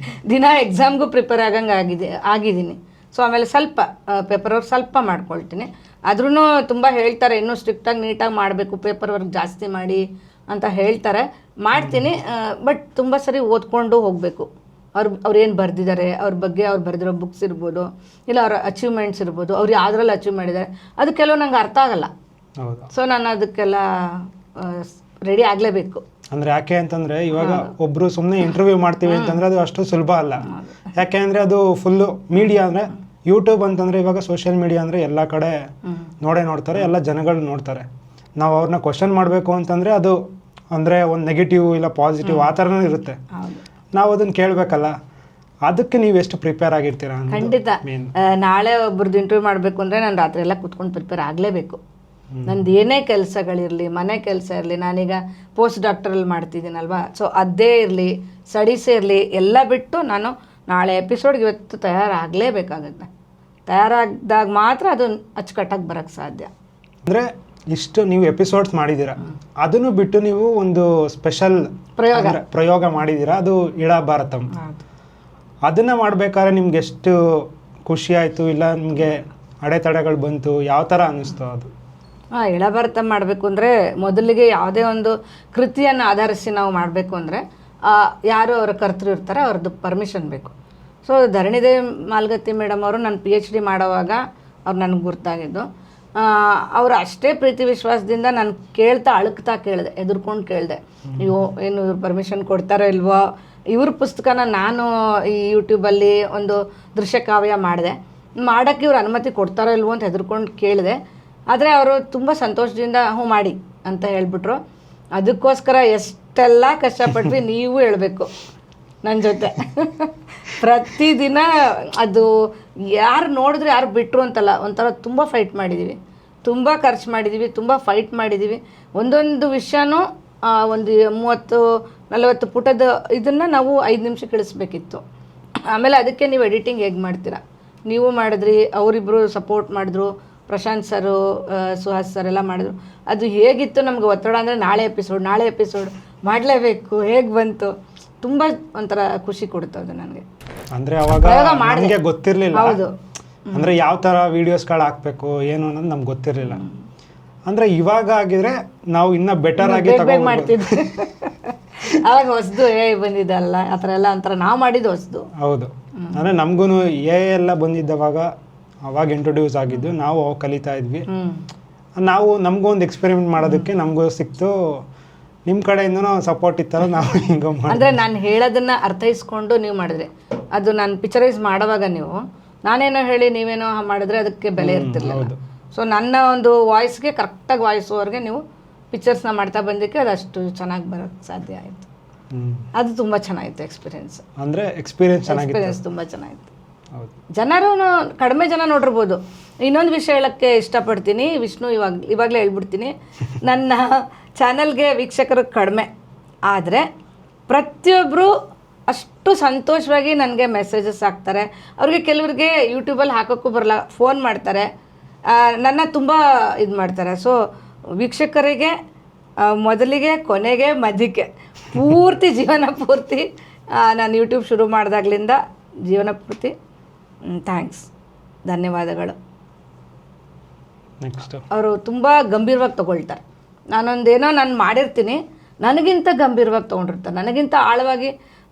Speaker 2: ದಿನ ಎಕ್ಸಾಮ್ಗೂ ಪ್ರಿಪೇರ್ ಆಗಿದ್ದೀನಿ. ಸೊ ಆಮೇಲೆ ಸ್ವಲ್ಪ ಪೇಪರ್ ವರ್ಕ್ ಸ್ವಲ್ಪ ಮಾಡ್ಕೊಳ್ತೀನಿ. ಆದ್ರೂ ತುಂಬ ಹೇಳ್ತಾರೆ ಇನ್ನೂ ಸ್ಟ್ರಿಕ್ಟಾಗಿ ನೀಟಾಗಿ ಮಾಡಬೇಕು, ಪೇಪರ್ ವರ್ಕ್ ಜಾಸ್ತಿ ಮಾಡಿ ಅಂತ ಹೇಳ್ತಾರೆ, ಮಾಡ್ತೀನಿ. ಬಟ್ ತುಂಬ ಸರಿ ಓದ್ಕೊಂಡು ಹೋಗಬೇಕು. ಅವ್ರು ಏನು ಬರೆದಿದ್ದಾರೆ, ಅವ್ರ ಬಗ್ಗೆ ಅವ್ರು ಬರೆದಿರೋ ಬುಕ್ಸ್ ಇರ್ಬೋದು, ಇಲ್ಲ ಅವ್ರ ಅಚೀವ್ಮೆಂಟ್ಸ್ ಇರ್ಬೋದು, ಅವ್ರು ಯಾವುದ್ರಲ್ಲಿ ಅಚೀವ್ ಮಾಡಿದ್ದಾರೆ, ಅದು ಕೆಲವು ನಂಗೆ ಅರ್ಥ ಆಗಲ್ಲ. ಸೊ ನಾನು ಅದಕ್ಕೆಲ್ಲ ರೆಡಿ ಆಗಲೇಬೇಕು.
Speaker 1: ಅಂದರೆ ಯಾಕೆ ಅಂತಂದರೆ ಇವಾಗ ಒಬ್ಬರು ಸುಮ್ಮನೆ ಇಂಟರ್ವ್ಯೂ ಮಾಡ್ತೀವಿ ಅಂತಂದರೆ ಅದು ಅಷ್ಟು ಸುಲಭ ಅಲ್ಲ. ಯಾಕೆ ಅಂದರೆ ಅದು ಫುಲ್ಲು ಮೀಡಿಯಾ, ಅಂದರೆ ಯೂಟ್ಯೂಬ್ ಅಂತಂದರೆ ಇವಾಗ ಸೋಷಿಯಲ್ ಮೀಡಿಯಾ ಅಂದರೆ ಎಲ್ಲ ಕಡೆ ನೋಡ್ತಾರೆ, ಎಲ್ಲ ಜನಗಳು ನೋಡ್ತಾರೆ. ನಾವು ಅವ್ರನ್ನ ಕ್ವಶನ್ ಮಾಡಬೇಕು ಅಂತಂದರೆ ಅದು ಅಂದರೆ ಒಂದು ನೆಗೆಟಿವ್ ಇಲ್ಲ ಪಾಸಿಟಿವ್ ಆ ಥರನೂ ಇರುತ್ತೆ. ನಾವು ಅದನ್ನು ಕೇಳಬೇಕಲ್ಲ, ಅದಕ್ಕೆ ನೀವು ಎಷ್ಟು ಪ್ರಿಪೇರ್ ಆಗಿರ್ತೀರಾ?
Speaker 2: ಖಂಡಿತ ನಾಳೆ ಒಬ್ರದ್ದು ಇಂಟರ್ವ್ಯೂ ಮಾಡಬೇಕು ಅಂದರೆ ನಾನು ರಾತ್ರಿ ಎಲ್ಲ ಕೂತ್ಕೊಂಡು ಪ್ರಿಪೇರ್ ಆಗಲೇಬೇಕು. ನಂದು ಏನೇ ಕೆಲಸಗಳಿರಲಿ, ಮನೆ ಕೆಲಸ ಇರಲಿ, ನಾನೀಗ ಪೋಸ್ಟ್ ಡಾಕ್ಟರಲ್ಲಿ ಮಾಡ್ತಿದ್ದೀನಲ್ವಾ, ಸೊ ಅದೇ ಇರಲಿ, ಸ್ಟಡೀಸೇ ಇರಲಿ, ಎಲ್ಲ ಬಿಟ್ಟು ನಾನು ನಾಳೆ ಎಪಿಸೋಡ್ಗೆ ಇವತ್ತು ತಯಾರಾಗಲೇಬೇಕಾಗುತ್ತೆ. ತಯಾರಾದಾಗ ಮಾತ್ರ ಅದು ಅಚ್ಚುಕಟ್ಟಾಗಿ ಬರೋಕ್ಕೆ ಸಾಧ್ಯ.
Speaker 1: ಅಂದರೆ ಇಷ್ಟು ನೀವು ಎಪಿಸೋಡ್ಸ್ ಮಾಡಿದ್ದೀರಾ, ಅದನ್ನು ಬಿಟ್ಟು ನೀವು ಒಂದು ಸ್ಪೆಷಲ್ ಪ್ರಯೋಗ ಮಾಡಿದ್ದೀರಾ, ಅದು ಇಳಾ ಭಾರತಂ. ಅದನ್ನು ಮಾಡಬೇಕಾದ್ರೆ ನಿಮ್ಗೆ ಎಷ್ಟು ಖುಷಿ ಆಯಿತು, ಇಲ್ಲ ನಿಮಗೆ ಅಡೆತಡೆಗಳು ಬಂತು, ಯಾವ ಥರ ಅನ್ನಿಸ್ತು ಅದು?
Speaker 2: ಇಳಭಾರತ ಮಾಡಬೇಕು ಅಂದರೆ ಮೊದಲಿಗೆ ಯಾವುದೇ ಒಂದು ಕೃತಿಯನ್ನು ಆಧರಿಸಿ ನಾವು ಮಾಡಬೇಕು ಅಂದರೆ ಯಾರು ಅವರ ಕರ್ತೃ ಇರ್ತಾರೆ ಅವ್ರದ್ದು ಪರ್ಮಿಷನ್ ಬೇಕು. ಸೊ ಧರಣಿದೇವಿ ಮಾಲ್ಗತ್ತಿ ಮೇಡಮ್ ಅವರು ನಾನು PhD ಮಾಡೋವಾಗ ಅವ್ರು ನನಗೆ ಗುರ್ತಾಗಿದ್ದು. ಅವರು ಅಷ್ಟೇ ಪ್ರೀತಿ ವಿಶ್ವಾಸದಿಂದ ನಾನು ಅಳುಕ್ತಾ ಕೇಳಿದೆ, ಎದುರ್ಕೊಂಡು ಕೇಳಿದೆ, ಅಯ್ಯೋ ಏನು ಇವ್ರು ಪರ್ಮಿಷನ್ ಕೊಡ್ತಾರೋ ಇಲ್ವೋ. ಇವ್ರ ಪುಸ್ತಕನ ನಾನು ಈ ಯೂಟ್ಯೂಬಲ್ಲಿ ಒಂದು ದೃಶ್ಯ ಕಾವ್ಯ ಮಾಡಿದೆ, ಮಾಡೋಕ್ಕೆ ಇವ್ರು ಅನುಮತಿ ಕೊಡ್ತಾರೋ ಇಲ್ವೋ ಅಂತ ಎದುರ್ಕೊಂಡು ಕೇಳಿದೆ. ಆದರೆ ಅವರು ತುಂಬ ಸಂತೋಷದಿಂದ ಹ್ಞೂ ಮಾಡಿ ಅಂತ ಹೇಳಿಬಿಟ್ರು. ಅದಕ್ಕೋಸ್ಕರ ಎಷ್ಟೆಲ್ಲ ಕಷ್ಟಪಟ್ವಿ ನೀವು ಹೇಳಬೇಕು ನನ್ನ ಜೊತೆ. ಪ್ರತಿದಿನ ಅದು ಯಾರು ನೋಡಿದ್ರೆ ಯಾರು ಬಿಟ್ಟರು ಅಂತಲ್ಲ, ಒಂಥರ ತುಂಬ ಫೈಟ್ ಮಾಡಿದ್ದೀವಿ, ತುಂಬ ಖರ್ಚು ಮಾಡಿದ್ದೀವಿ, ತುಂಬ ಫೈಟ್ ಮಾಡಿದ್ದೀವಿ. ಒಂದೊಂದು ವಿಷಯನೂ ಒಂದು 30-40 ಪುಟದ ಇದನ್ನು ನಾವು 5 ನಿಮಿಷಕ್ಕೆ ಇಳಿಸ್ಬೇಕಿತ್ತು. ಆಮೇಲೆ ಅದಕ್ಕೆ ನೀವು ಎಡಿಟಿಂಗ್ ಹೇಗೆ ಮಾಡ್ತೀರಾ, ನೀವು ಮಾಡಿದ್ರಿ, ಅವರಿಬ್ಬರು ಸಪೋರ್ಟ್ ಮಾಡಿದ್ರು, ಪ್ರಶಾಂತ್ ಸರು, ಸುಹಾಸ್ ಸರ್ ಎಲ್ಲ ಮಾಡಿದ್ರು. ಅದು ಹೇಗಿತ್ತು ನಮ್ಗೆ ಒತ್ತಡ ಅಂದರೆ ನಾಳೆ ಎಪಿಸೋಡ್ ಮಾಡಲೇಬೇಕು, ಹೇಗೆ ಬಂತು, ತುಂಬ ಒಂಥರ ಖುಷಿ ಕೊಡ್ತದೆ ನನಗೆ.
Speaker 1: ಅಂದರೆ ಅವಾಗ ನಮಗೆ ಗೊತ್ತಿರಲಿಲ್ಲ,
Speaker 2: ಹೌದು,
Speaker 1: ಅಂದರೆ ಯಾವ ಥರ ವೀಡಿಯೋಸ್ಗಳು ಹಾಕಬೇಕು ಏನು ಅನ್ನೋದು ನಮ್ಗೆ ಗೊತ್ತಿರಲಿಲ್ಲ. ಅಂದರೆ ಇವಾಗ ಆಗಿದ್ರೆ ನಾವು ಇನ್ನೂ ಬೆಟರ್ ಆಗಿ
Speaker 2: ಮಾಡ್ತಿದ್ವಿ. ಅವಾಗ ಹೊಸದು ಬಂದಿದ್ದಲ್ಲ ಆ ಥರ ಎಲ್ಲ ಒಂಥರ ನಾವು ಮಾಡಿದ್ದು ಹೊಸದು.
Speaker 1: ಹೌದು, ಅಂದರೆ ನಮಗೂ ಎಲ್ಲ ಬಂದಿದ್ದವಾಗ ಅವಾಗ ಇಂಟ್ರೊಡ್ಯೂಸ್ ಆಗಿದ್ದು, ನಾವು ಕಲಿತಾ ಇದ್ವಿ. ನಾವು ನಮಗೂ ಒಂದು ಎಕ್ಸ್ಪೆರಿಮೆಂಟ್ ಮಾಡೋದಕ್ಕೆ ನಮಗೂ ಸಿಕ್ತು. ನಿಮ್ಮ ಕಡೆಯಿಂದನೂ ಸಪೋರ್ಟ್ ಇತ್ತಲ್ಲ, ನಾವು ಹಿಂಗೆ
Speaker 2: ಅಂದರೆ ನಾನು ಹೇಳೋದನ್ನು ಅರ್ಥೈಸ್ಕೊಂಡು ನೀವು ಮಾಡಿದ್ರಿ. ಅದು ನಾನು ಪಿಕ್ಚರೈಸ್ ಮಾಡೋವಾಗ ನೀವು ನಾನೇನೋ ಹೇಳಿ ನೀವೇನೋ ಮಾಡಿದ್ರೆ ಅದಕ್ಕೆ ಬೆಲೆ ಇರ್ತಿರ್ಲಿಲ್ಲ. ಸೊ ನನ್ನ ಒಂದು ವಾಯ್ಸ್ಗೆ ಕರೆಕ್ಟಾಗಿ ವಾಯ್ಸ್ ಓವರ್ಗೆ ನೀವು ಪಿಕ್ಚರ್ಸ್ನ ಮಾಡ್ತಾ ಬಂದಕ್ಕೆ ಅದಷ್ಟು ಚೆನ್ನಾಗಿ ಬರೋಕ್ಕೆ ಸಾಧ್ಯ ಆಯಿತು. ಅದು ತುಂಬ ಚೆನ್ನಾಗಿತ್ತು ಎಕ್ಸ್ಪೀರಿಯೆನ್ಸ್.
Speaker 1: ಅಂದರೆ ಎಕ್ಸ್ಪೀರಿಯೆನ್ಸ್
Speaker 2: ತುಂಬ ಚೆನ್ನಾಗಿತ್ತು. ಜನರು ಕಡಿಮೆ ಜನ ನೋಡಿರ್ಬೋದು. ಇನ್ನೊಂದು ವಿಷಯ ಹೇಳೋಕ್ಕೆ ಇಷ್ಟಪಡ್ತೀನಿ, ವಿಷ್ಣು, ಇವಾಗಲೇ ಹೇಳ್ಬಿಡ್ತೀನಿ, ನನ್ನ ಚಾನಲ್ಗೆ ವೀಕ್ಷಕರು ಕಡಿಮೆ, ಆದರೆ ಪ್ರತಿಯೊಬ್ಬರು ಅಷ್ಟು ಸಂತೋಷವಾಗಿ ನನಗೆ ಮೆಸೇಜಸ್ ಹಾಕ್ತಾರೆ. ಅವ್ರಿಗೆ ಕೆಲವ್ರಿಗೆ ಯೂಟ್ಯೂಬಲ್ಲಿ ಹಾಕೋಕ್ಕೂ ಬರಲ್ಲ, ಫೋನ್ ಮಾಡ್ತಾರೆ, ನನ್ನ ತುಂಬ ಇದು ಮಾಡ್ತಾರೆ. ಸೊ ವೀಕ್ಷಕರಿಗೆ ಮೊದಲಿಗೆ, ಕೊನೆಗೆ, ಮಧ್ಯಕ್ಕೆ, ಪೂರ್ತಿ ಜೀವನ ಪೂರ್ತಿ ನಾನು ಯೂಟ್ಯೂಬ್ ಶುರು ಮಾಡಿದಾಗ್ಲಿಂದ ಜೀವನ ಪೂರ್ತಿ ಥ್ಯಾಂಕ್ಸ್, ಧನ್ಯವಾದಗಳು.
Speaker 1: ನೆಕ್ಸ್ಟ್
Speaker 2: ಅವರು ತುಂಬ ಗಂಭೀರವಾಗಿ ತೊಗೊಳ್ತಾರೆ. ನಾನೊಂದೇನೋ ನಾನು ಮಾಡಿರ್ತೀನಿ, ನನಗಿಂತ ಗಂಭೀರವಾಗಿ ತೊಗೊಂಡಿರ್ತಾರೆ, ನನಗಿಂತ ಆಳವಾಗಿ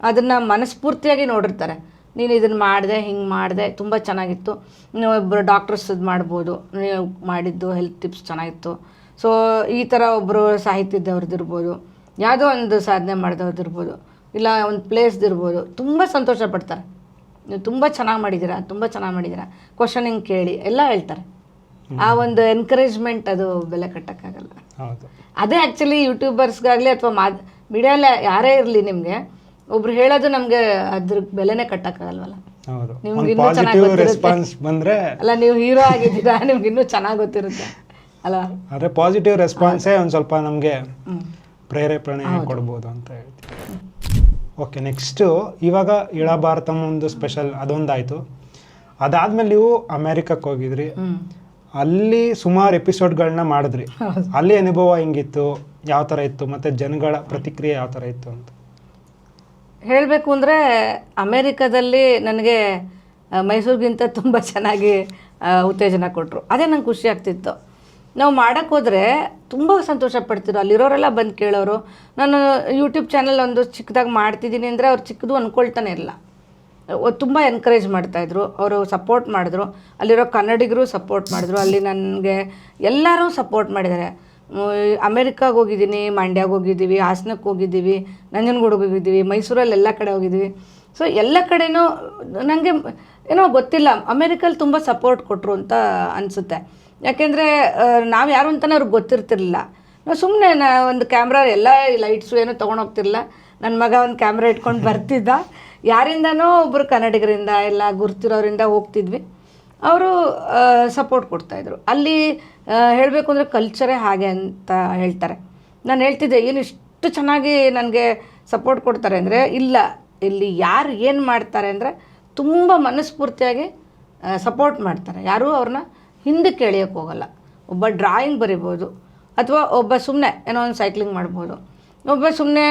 Speaker 2: ಅದನ್ನು ಮನಸ್ಫೂರ್ತಿಯಾಗಿ ನೋಡಿರ್ತಾರೆ. ನೀನು ಇದನ್ನು ಮಾಡಿದೆ, ಹಿಂಗೆ ಮಾಡಿದೆ, ತುಂಬ ಚೆನ್ನಾಗಿತ್ತು, ನೀವು ಒಬ್ಬರು ಡಾಕ್ಟರ್ಸ್ ಇದು ಮಾಡ್ಬೋದು, ನೀವು ಮಾಡಿದ್ದು ಹೆಲ್ತ್ ಟಿಪ್ಸ್ ಚೆನ್ನಾಗಿತ್ತು. ಸೊ ಈ ಥರ ಒಬ್ಬರು ಸಾಹಿತ್ಯದವ್ರದ್ದಿರ್ಬೋದು, ಯಾವುದೋ ಒಂದು ಸಾಧನೆ ಮಾಡಿದವ್ರದ್ದಿರ್ಬೋದು, ಇಲ್ಲ ಒಂದು ಪ್ಲೇಸ್ದಿರ್ಬೋದು, ತುಂಬ ಸಂತೋಷ ಪಡ್ತಾರೆ. ನೀವು ತುಂಬ ಚೆನ್ನಾಗಿ ಮಾಡಿದ್ದೀರಾ, ಕ್ವಶನಿಂಗ್ ಕೇಳಿ ಎಲ್ಲ ಹೇಳ್ತಾರೆ. ಆ ಒಂದು ಎನ್ಕರೇಜ್ಮೆಂಟ್ ಅದು ಬೆಲೆ ಕಟ್ಟೋಕ್ಕಾಗಲ್ಲ. ಅದೇ ಆ್ಯಕ್ಚುಲಿ ಯೂಟ್ಯೂಬರ್ಸ್ಗಾಗಲಿ ಅಥವಾ ಮೀಡಿಯಾಲ್ಲ ಯಾರೇ ಇರಲಿ, ನಿಮಗೆ ಒಬ್ರು ಹೇಳೋದು ನಮಗೆ ಅದ್ರ ಬೆಲೆನೇ ಕಟ್ಟೋಕ್ಕಾಗಲ್ವಲ್ಲ. ನಿಮ್ಗೆ ಇನ್ನೂ ಚೆನ್ನಾಗಿ ಗೊತ್ತಿರುತ್ತೆ ಅಲ್ಲ, ನೀವು ಹೀರೋ ಆಗಿದ್ದೀರಾ, ನಿಮ್ಗೆ ಇನ್ನೂ ಚೆನ್ನಾಗಿ ಗೊತ್ತಿರುತ್ತೆ ಅಲ್ಲ.
Speaker 1: ಆದರೆ ಪಾಸಿಟಿವ್ ರೆಸ್ಪಾನ್ಸೇ ಒಂದು ಸ್ವಲ್ಪ ನಮಗೆ ಪ್ರೇರೇಪಣೆ ಕೊಡ್ಬೋದು ಅಂತ ಹೇಳ್ತೀವಿ. ಓಕೆ, ನೆಕ್ಸ್ಟು ಇವಾಗ ಇಳಭಾರತಂ ಒಂದು ಸ್ಪೆಷಲ್ ಅದೊಂದಾಯಿತು. ಅದಾದಮೇಲೆ ನೀವು ಅಮೇರಿಕಕ್ಕೆ ಹೋಗಿದ್ರಿ, ಅಲ್ಲಿ ಸುಮಾರು ಎಪಿಸೋಡ್ಗಳನ್ನ ಮಾಡಿದ್ರಿ. ಅಲ್ಲಿ ಅನುಭವ ಹೆಂಗಿತ್ತು, ಯಾವ ಥರ ಇತ್ತು, ಮತ್ತು ಜನಗಳ ಪ್ರತಿಕ್ರಿಯೆ ಯಾವ ಥರ ಇತ್ತು ಅಂತ
Speaker 2: ಹೇಳಬೇಕು ಅಂದರೆ, ಅಮೇರಿಕಾದಲ್ಲಿ ನನಗೆ ಮೈಸೂರಿಗಿಂತ ತುಂಬ ಚೆನ್ನಾಗಿ ಉತ್ತೇಜನ ಕೊಟ್ಟರು. ಅದೇ ನಂಗೆ ಖುಷಿ ಆಗ್ತಿತ್ತು. ನಾವು ಮಾಡೋಕ್ಕೆ ಹೋದರೆ ತುಂಬ ಸಂತೋಷ ಪಡ್ತಿದ್ರು, ಅಲ್ಲಿರೋರೆಲ್ಲ ಬಂದು ಕೇಳೋರು. ನಾನು ಯೂಟ್ಯೂಬ್ ಚಾನಲ್ ಒಂದು ಚಿಕ್ಕದಾಗಿ ಮಾಡ್ತಿದ್ದೀನಿ ಅಂದರೆ ಅವ್ರು ಚಿಕ್ಕದು ಅಂದ್ಕೊಳ್ತಾನೆ ಇಲ್ಲ, ತುಂಬ ಎನ್ಕರೇಜ್ ಮಾಡ್ತಾಯಿದ್ರು, ಅವರು ಸಪೋರ್ಟ್ ಮಾಡಿದ್ರು. ಅಲ್ಲಿರೋ ಕನ್ನಡಿಗರು ಸಪೋರ್ಟ್ ಮಾಡಿದ್ರು, ಅಲ್ಲಿ ನನಗೆ ಎಲ್ಲರೂ ಸಪೋರ್ಟ್ ಮಾಡಿದ್ದಾರೆ. ಅಮೇರಿಕಾಗೆ ಹೋಗಿದ್ದೀನಿ, ಮಂಡ್ಯಗೆ ಹೋಗಿದ್ದೀವಿ, ಹಾಸನಕ್ಕೆ ಹೋಗಿದ್ದೀವಿ, ನಂಜನಗೂಡಿಗೆ ಹೋಗಿದ್ದೀವಿ, ಮೈಸೂರಲ್ಲಿ ಎಲ್ಲ ಕಡೆ ಹೋಗಿದ್ದೀವಿ. ಸೊ ಎಲ್ಲ ಕಡೆನೂ ನನಗೆ ಏನೋ ಗೊತ್ತಿಲ್ಲ, ಅಮೇರಿಕಲ್ಲಿ ತುಂಬ ಸಪೋರ್ಟ್ ಕೊಟ್ಟರು ಅಂತ ಅನಿಸುತ್ತೆ. ಯಾಕೆಂದರೆ ನಾವು ಯಾರು ಅಂತಲೇ ಅವ್ರಿಗೆ ಗೊತ್ತಿರ್ತಿರ್ಲಿಲ್ಲ. ನಾವು ಸುಮ್ಮನೆ ಒಂದು ಕ್ಯಾಮ್ರಾ, ಎಲ್ಲ ಲೈಟ್ಸು ಏನೂ ತೊಗೊಂಡೋಗ್ತಿರಲಿಲ್ಲ. ನನ್ನ ಮಗ ಒಂದು ಕ್ಯಾಮ್ರಾ ಇಟ್ಕೊಂಡು ಬರ್ತಿದ್ದ, ಯಾರಿಂದನೋ ಒಬ್ಬರು ಕನ್ನಡಿಗರಿಂದ ಎಲ್ಲ ಗುರ್ತಿರೋರಿಂದ ಹೋಗ್ತಿದ್ವಿ, ಅವರು ಸಪೋರ್ಟ್ ಕೊಡ್ತಾಯಿದ್ರು. ಅಲ್ಲಿ ಹೇಳಬೇಕು ಅಂದರೆ ಕಲ್ಚರೇ ಹಾಗೆ ಅಂತ ಹೇಳ್ತಾರೆ. ನಾನು ಹೇಳ್ತಿದ್ದೆ, ಏನು ಇಷ್ಟು ಚೆನ್ನಾಗಿ ನನಗೆ ಸಪೋರ್ಟ್ ಕೊಡ್ತಾರೆ ಅಂದರೆ, ಇಲ್ಲ, ಇಲ್ಲಿ ಯಾರು ಏನು ಮಾಡ್ತಾರೆ ಅಂದರೆ ತುಂಬ ಮನಸ್ಫೂರ್ತಿಯಾಗಿ ಸಪೋರ್ಟ್ ಮಾಡ್ತಾರೆ. ಯಾರೂ ಅವ್ರನ್ನ ಹಿಂದಕ್ಕೆ ಎಳೆಯೋಕ್ಕೆ ಹೋಗಲ್ಲ. ಒಬ್ಬ ಡ್ರಾಯಿಂಗ್ ಬರಿಬೋದು, ಅಥವಾ ಒಬ್ಬ ಸುಮ್ಮನೆ ಏನೋ ಒಂದು ಸೈಕ್ಲಿಂಗ್ ಮಾಡ್ಬೋದು, ಒಬ್ಬ ಸುಮ್ಮನೆ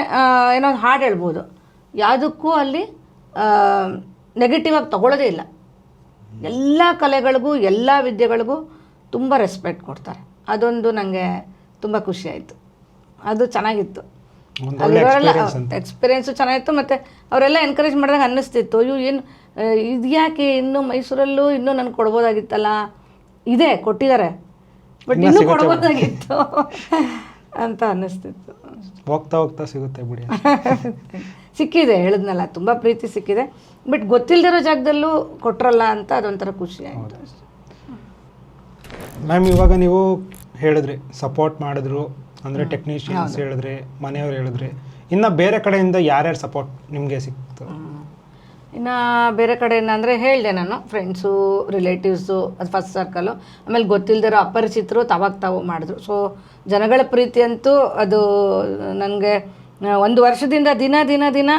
Speaker 2: ಏನೋ ಒಂದು ಹಾಡು ಹೇಳ್ಬೋದು. ಯಾವುದಕ್ಕೂ ಅಲ್ಲಿ ನೆಗೆಟಿವ್ ಆಗಿ ತೊಗೊಳ್ಳೋದೇ ಇಲ್ಲ. ಎಲ್ಲ ಕಲೆಗಳಿಗೂ ಎಲ್ಲ ವಿದ್ಯೆಗಳಿಗೂ ತುಂಬ ರೆಸ್ಪೆಕ್ಟ್ ಕೊಡ್ತಾರೆ. ಅದೊಂದು ನನಗೆ ತುಂಬ ಖುಷಿ ಆಯಿತು. ಅದು ಚೆನ್ನಾಗಿತ್ತು. ಅಲ್ಲಿರೋರೆಲ್ಲ ಎಕ್ಸ್ಪೀರಿಯೆನ್ಸು ಚೆನ್ನಾಗಿತ್ತು. ಮತ್ತು ಅವರೆಲ್ಲ ಎನ್ಕರೇಜ್ ಮಾಡಿದಾಗ ಅನ್ನಿಸ್ತಿತ್ತು, ಅಯ್ಯೋ ಏನು ಇದು ಯಾಕೆ ಇನ್ನೂ ಮೈಸೂರಲ್ಲೂ ಇನ್ನೂ ನನಗೆ ಕೊಡ್ಬೋದಾಗಿತ್ತಲ್ಲ, ಇದೆ ಕೊಟ್ಟಿದ್ದಾರೆ ಬಟ್ ಇನ್ನೂ ಕೊಡ್ಬೋದಾಗಿತ್ತು ಅಂತ ಅನ್ನಿಸ್ತಿತ್ತು.
Speaker 1: ಹೋಗ್ತಾ ಹೋಗ್ತಾ ಸಿಗುತ್ತೆ ಬಿಡಿ.
Speaker 2: ಸಿಕ್ಕಿದೆ, ಹೇಳಿದ್ನಲ್ಲ, ತುಂಬ ಪ್ರೀತಿ ಸಿಕ್ಕಿದೆ. ಬಟ್ ಗೊತ್ತಿಲ್ಲದಿರೋ ಜಾಗದಲ್ಲೂ ಕೊಟ್ರಲ್ಲ ಅಂತ ಅದೊಂಥರ ಖುಷಿ ಆಯಿತು.
Speaker 1: ಮ್ಯಾಮ್, ಇವಾಗ ನೀವು ಹೇಳಿದ್ರಿ ಸಪೋರ್ಟ್ ಮಾಡಿದ್ರು ಅಂದರೆ ಟೆಕ್ನಿಷಿಯನ್ಸ್ ಹೇಳಿದ್ರಿ, ಮನೆಯವ್ರು ಹೇಳಿದ್ರಿ, ಇನ್ನು ಬೇರೆ ಕಡೆಯಿಂದ ಯಾರ್ಯಾರು ಸಪೋರ್ಟ್ ನಿಮಗೆ ಸಿಕ್ತು?
Speaker 2: ಇನ್ನು ಬೇರೆ ಕಡೆಯಿಂದ ಅಂದರೆ ಹೇಳಿದೆ ನಾನು, ಫ್ರೆಂಡ್ಸು, ರಿಲೇಟಿವ್ಸು, ಅದು ಫಸ್ಟ್ ಸರ್ಕಲು. ಆಮೇಲೆ ಗೊತ್ತಿಲ್ಲದಿರೋ ಅಪರಿಚಿತರು ತಾವು ಮಾಡಿದ್ರು. ಸೊ ಜನಗಳ ಪ್ರೀತಿ ಅಂತೂ ಅದು ನನಗೆ 1 ವರ್ಷದಿಂದ ದಿನ ದಿನ ದಿನ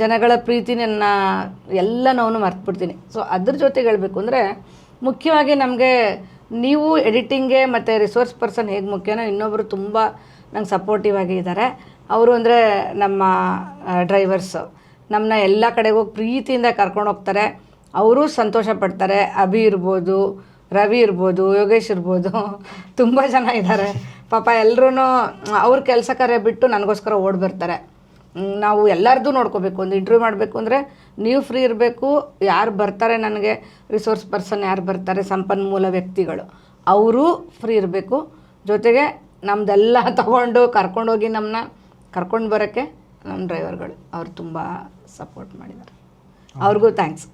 Speaker 2: ಜನಗಳ ಪ್ರೀತಿ ನನ್ನ ಎಲ್ಲ ನೋವು ಮರ್ತ್ಬಿಡ್ತೀನಿ. ಸೊ ಅದ್ರ ಜೊತೆಗೆ ಹೇಳಬೇಕು ಅಂದರೆ ಮುಖ್ಯವಾಗಿ ನಮಗೆ ನೀವು ಎಡಿಟಿಂಗ್ಗೆ ಮತ್ತು ರಿಸೋರ್ಸ್ ಪರ್ಸನ್ ಹೇಗೆ ಮುಖ್ಯನೋ, ಇನ್ನೊಬ್ಬರು ತುಂಬ ನಂಗೆ ಸಪೋರ್ಟಿವ್ ಆಗಿ ಇದ್ದಾರೆ. ಅವರು ಅಂದರೆ ನಮ್ಮ ಡ್ರೈವರ್ಸು. ನಮ್ಮನ್ನ ಎಲ್ಲ ಕಡೆಗೆ ಹೋಗಿ ಪ್ರೀತಿಯಿಂದ ಕರ್ಕೊಂಡು ಹೋಗ್ತಾರೆ. ಅವರು ಸಂತೋಷ ಪಡ್ತಾರೆ. ಅಭಿ ಇರ್ಬೋದು, ರವಿ ಇರ್ಬೋದು, ಯೋಗೇಶ್ ಇರ್ಬೋದು, ತುಂಬ ಜನ ಇದ್ದಾರೆ ಪಾಪ. ಎಲ್ಲರೂ ಅವ್ರ ಕೆಲಸ ಕಾರ್ಯ ಬಿಟ್ಟು ನನಗೋಸ್ಕರ ಓಡಿ ಬರ್ತಾರೆ. ನಾವು ಎಲ್ಲರದ್ದು ನೋಡ್ಕೋಬೇಕು. ಒಂದು ಇಂಟರ್ವ್ಯೂ ಮಾಡಬೇಕು ಅಂದರೆ ನೀವು ಫ್ರೀ ಇರಬೇಕು. ಯಾರು ಬರ್ತಾರೆ ನನಗೆ ರಿಸೋರ್ಸ್ ಪರ್ಸನ್ ಯಾರು ಬರ್ತಾರೆ, ಸಂಪನ್ಮೂಲ ವ್ಯಕ್ತಿಗಳು, ಅವರು ಫ್ರೀ ಇರಬೇಕು. ಜೊತೆಗೆ ನಮ್ಮದೆಲ್ಲ ತೊಗೊಂಡು ಕರ್ಕೊಂಡೋಗಿ ನಮ್ಮನ್ನ ಕರ್ಕೊಂಡು ಬರೋಕ್ಕೆ ನಮ್ಮ ಡ್ರೈವರ್ಗಳು ಅವ್ರು ತುಂಬ ಸಪೋರ್ಟ್ ಮಾಡಿದ್ದಾರೆ. ಅವ್ರಿಗೂ ಥ್ಯಾಂಕ್ಸ್.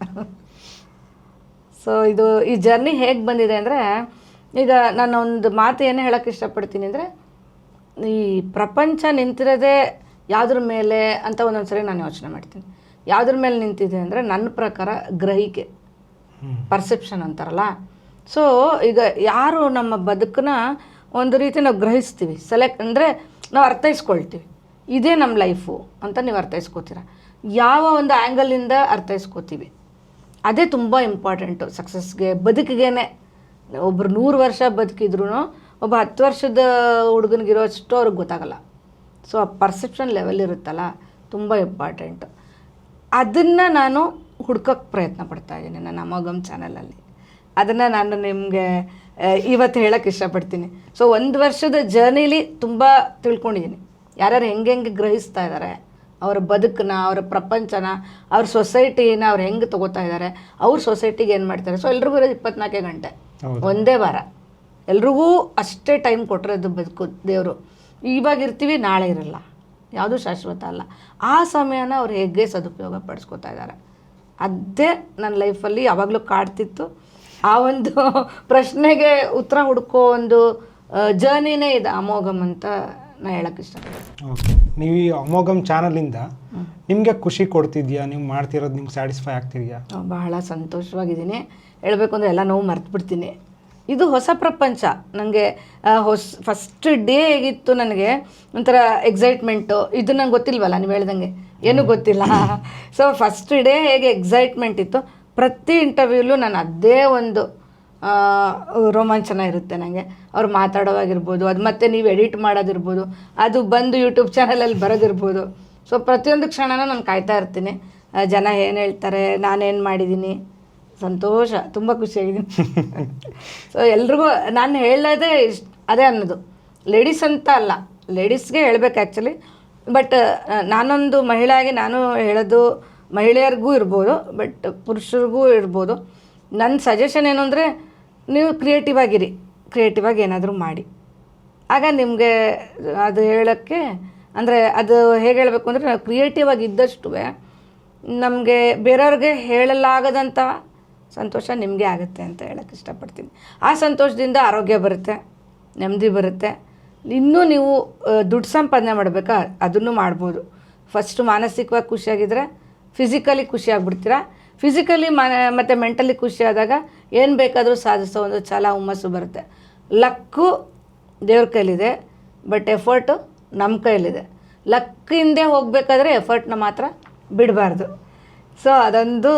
Speaker 2: ಸೊ ಈ ಜರ್ನಿ ಹೇಗೆ ಬಂದಿದೆ ಅಂದರೆ, ಈಗ ನಾನು ಒಂದು ಮಾತು ಏನು ಹೇಳೋಕ್ಕೆ ಇಷ್ಟಪಡ್ತೀನಿ ಅಂದರೆ, ಈ ಪ್ರಪಂಚ ನಿಂತಿರೋದೇ ಯಾವುದ್ರ ಮೇಲೆ ಅಂತ ಒಂದೊಂದು ಸರಿ ನಾನು ಯೋಚನೆ ಮಾಡ್ತೀನಿ. ಯಾವುದ್ರ ಮೇಲೆ ನಿಂತಿದೆ ಅಂದರೆ ನನ್ನ ಪ್ರಕಾರ ಗ್ರಹಿಕೆ, ಪರ್ಸೆಪ್ಷನ್ ಅಂತಾರಲ್ಲ. ಸೊ ಈಗ ಯಾರು ನಮ್ಮ ಬದುಕನ್ನ ಒಂದು ರೀತಿ ನಾವು ಗ್ರಹಿಸ್ತೀವಿ, ಸೆಲೆಕ್ಟ್ ಅಂದರೆ ನಾವು ಅರ್ಥೈಸ್ಕೊಳ್ತೀವಿ, ಇದೇ ನಮ್ಮ ಲೈಫು ಅಂತ ನೀವು ಅರ್ಥೈಸ್ಕೋತೀರ. ಯಾವ ಒಂದು ಆ್ಯಂಗಲಿಂದ ಅರ್ಥೈಸ್ಕೋತೀವಿ ಅದೇ ತುಂಬ ಇಂಪಾರ್ಟೆಂಟು ಸಕ್ಸಸ್ಗೆ, ಬದುಕಿಗೇನೆ. ಒಬ್ಬರು 100 ವರ್ಷ ಬದುಕಿದ್ರು ಒಬ್ಬ 10 ವರ್ಷದ ಹುಡುಗನಿಗಿರೋಷ್ಟು ಅವ್ರಿಗೆ ಗೊತ್ತಾಗಲ್ಲ. ಸೊ ಆ ಪರ್ಸೆಪ್ಷನ್ ಲೆವೆಲ್ ಇರುತ್ತಲ್ಲ, ತುಂಬ ಇಂಪಾರ್ಟೆಂಟು. ಅದನ್ನು ನಾನು ಹುಡ್ಕೋಕ್ಕೆ ಪ್ರಯತ್ನ ಪಡ್ತಾಯಿದ್ದೀನಿ ನನ್ನ ಅಮೋಘಮ್ ಚಾನಲಲ್ಲಿ. ಅದನ್ನು ನಾನು ನಿಮಗೆ ಇವತ್ತು ಹೇಳೋಕ್ಕೆ ಇಷ್ಟಪಡ್ತೀನಿ. ಸೊ 1 ವರ್ಷದ ಜರ್ನಿಲಿ ತುಂಬ ತಿಳ್ಕೊಂಡಿದ್ದೀನಿ. ಯಾರ್ಯಾರು ಹೆಂಗೆ ಗ್ರಹಿಸ್ತಾ ಇದ್ದಾರೆ ಅವರ ಬದುಕನ್ನ, ಅವರ ಪ್ರಪಂಚನ, ಅವ್ರ ಸೊಸೈಟಿನ ಅವ್ರು ಹೆಂಗೆ ತೊಗೋತಾ ಇದ್ದಾರೆ, ಅವ್ರ ಸೊಸೈಟಿಗೆ ಏನು ಮಾಡ್ತಾರೆ. ಸೊ ಎಲ್ರಿಗೂ ಇರೋದು 24 ಗಂಟೆ, ಒಂದೇ ವಾರ. ಎಲ್ರಿಗೂ ಅಷ್ಟೇ ಟೈಮ್ ಕೊಟ್ಟಿರೋದು ಬದುಕು ದೇವರು. ಇವಾಗ ಇರ್ತೀವಿ, ನಾಳೆ ಇರಲ್ಲ, ಯಾವುದೂ ಶಾಶ್ವತ ಅಲ್ಲ. ಆ ಸಮಯನ ಅವ್ರು ಹೇಗೆ ಸದುಪಯೋಗ ಪಡಿಸ್ಕೊತಾ ಇದ್ದಾರೆ, ಅದೇ ನನ್ನ ಲೈಫಲ್ಲಿ ಯಾವಾಗಲೂ ಕಾಡ್ತಿತ್ತು. ಆ ಒಂದು ಪ್ರಶ್ನೆಗೆ ಉತ್ತರ ಹುಡ್ಕೋ ಒಂದು ಜರ್ನಿನೇ ಇದೆ ಅಮೋಘಮ್ ಅಂತ ನಾನು ಹೇಳೋಕ್ಕೆ ಇಷ್ಟಪಡ್ತೀನಿ.
Speaker 1: ಓಕೆ, ನೀವು ಈ ಅಮೋಘಮ್ ಚಾನಲಿಂದ ನಿಮಗೆ ಖುಷಿ ಕೊಡ್ತಿದ್ಯಾ? ನೀವು ಮಾಡ್ತಿರೋದು ನಿಮ್ಗೆ ಸ್ಯಾಟಿಸ್ಫೈ ಆಗ್ತಿದೆಯಾ?
Speaker 2: ಬಹಳ ಸಂತೋಷವಾಗಿದ್ದೀನಿ. ಹೇಳಬೇಕು ಅಂದರೆ ಎಲ್ಲ ನೋವು ಮರ್ತ್ಬಿಡ್ತೀನಿ. ಇದು ಹೊಸ ಪ್ರಪಂಚ ನನಗೆ. ಫಸ್ಟ್ ಡೇ ಹೇಗಿತ್ತು ನನಗೆ ಒಂಥರ ಎಕ್ಸೈಟ್ಮೆಂಟು. ಇದು ನಂಗೆ ಗೊತ್ತಿಲ್ವಲ್ಲ, ನೀವು ಹೇಳ್ದಂಗೆ ಏನೂ ಗೊತ್ತಿಲ್ಲ. ಸೊ ಫಸ್ಟ್ ಡೇ ಹೇಗೆ ಎಕ್ಸೈಟ್ಮೆಂಟ್ ಇತ್ತು, ಪ್ರತಿ ಇಂಟರ್ವ್ಯೂಲೂ ನಾನು ಅದೇ ಒಂದು ರೋಮಾಂಚನ ಇರುತ್ತೆ ನನಗೆ. ಅವ್ರು ಮಾತಾಡೋವಾಗಿರ್ಬೋದು, ಅದು ಮತ್ತು ನೀವು ಎಡಿಟ್ ಮಾಡೋದಿರ್ಬೋದು, ಅದು ಬಂದು ಯೂಟ್ಯೂಬ್ ಚಾನಲಲ್ಲಿ ಬರೋದಿರ್ಬೋದು. ಸೊ ಪ್ರತಿಯೊಂದು ಕ್ಷಣನೂ ನಾನು ಕಾಯ್ತಾ ಇರ್ತೀನಿ, ಜನ ಏನು ಹೇಳ್ತಾರೆ, ನಾನೇನು ಮಾಡಿದ್ದೀನಿ. ಸಂತೋಷ, ತುಂಬ ಖುಷಿಯಾಗಿದ್ದೀನಿ. ಸೊ ಎಲ್ರಿಗೂ ನಾನು ಹೇಳೋದೇ ಅದೇ ಅನ್ನೋದು, ಲೇಡೀಸ್ ಅಂತ ಅಲ್ಲ, ಲೇಡೀಸ್ಗೆ ಹೇಳ್ಬೇಕು ಆ್ಯಕ್ಚುಲಿ. ಬಟ್ ನಾನೊಂದು ಮಹಿಳೆಯಾಗಿ ನಾನು ಹೇಳೋದು ಮಹಿಳೆಯರಿಗೂ ಇರ್ಬೋದು, ಬಟ್ ಪುರುಷರಿಗೂ ಇರ್ಬೋದು. ನನ್ನ ಸಜೆಷನ್ ಏನು ಅಂದರೆ, ನೀವು ಕ್ರಿಯೇಟಿವ್ ಆಗಿರಿ, ಕ್ರಿಯೇಟಿವ್ ಆಗಿ ಏನಾದರೂ ಮಾಡಿ. ಆಗ ನಿಮಗೆ ಅದು ಹೇಳೋಕ್ಕೆ ಅಂದರೆ, ಅದು ಹೇಗೆ ಹೇಳಬೇಕು ಅಂದರೆ, ನಾವು ಕ್ರಿಯೇಟಿವ್ ಆಗಿ ಇದ್ದಷ್ಟು ನಮಗೆ ಬೇರೆಯವ್ರಿಗೆ ಹೇಳಲಾಗದಂಥ ಸಂತೋಷ ನಿಮಗೆ ಆಗುತ್ತೆ ಅಂತ ಹೇಳೋಕ್ಕೆ ಇಷ್ಟಪಡ್ತೀನಿ. ಆ ಸಂತೋಷದಿಂದ ಆರೋಗ್ಯ ಬರುತ್ತೆ, ನೆಮ್ಮದಿ ಬರುತ್ತೆ. ಇನ್ನೂ ನೀವು ದುಡ್ಡು ಸಂಪಾದನೆ ಮಾಡಬೇಕಾ, ಅದನ್ನು ಮಾಡ್ಬೋದು. ಫಸ್ಟು ಮಾನಸಿಕವಾಗಿ ಖುಷಿಯಾಗಿದ್ದರೆ ಫಿಸಿಕಲಿ ಖುಷಿಯಾಗ್ಬಿಡ್ತೀರಾ. ಫಿಸಿಕಲಿ ಮತ್ತು ಮೆಂಟಲಿ ಖುಷಿಯಾದಾಗ ಏನು ಬೇಕಾದರೂ ಸಾಧಿಸೋ ಒಂದು ಛಲ, ಹುಮ್ಮಸ್ಸು ಬರುತ್ತೆ. ಲಕ್ಕು ದೇವ್ರ ಕೈಲಿದೆ, ಬಟ್ ಎಫರ್ಟು ನಮ್ಮ ಕೈಲಿದೆ. ಲಕ್ ಹಿಂದೆ ಹೋಗಬೇಕಾದ್ರೆ ಎಫರ್ಟ್ನ ಮಾತ್ರ ಬಿಡಬಾರ್ದು. ಸೊ ಅದೊಂದು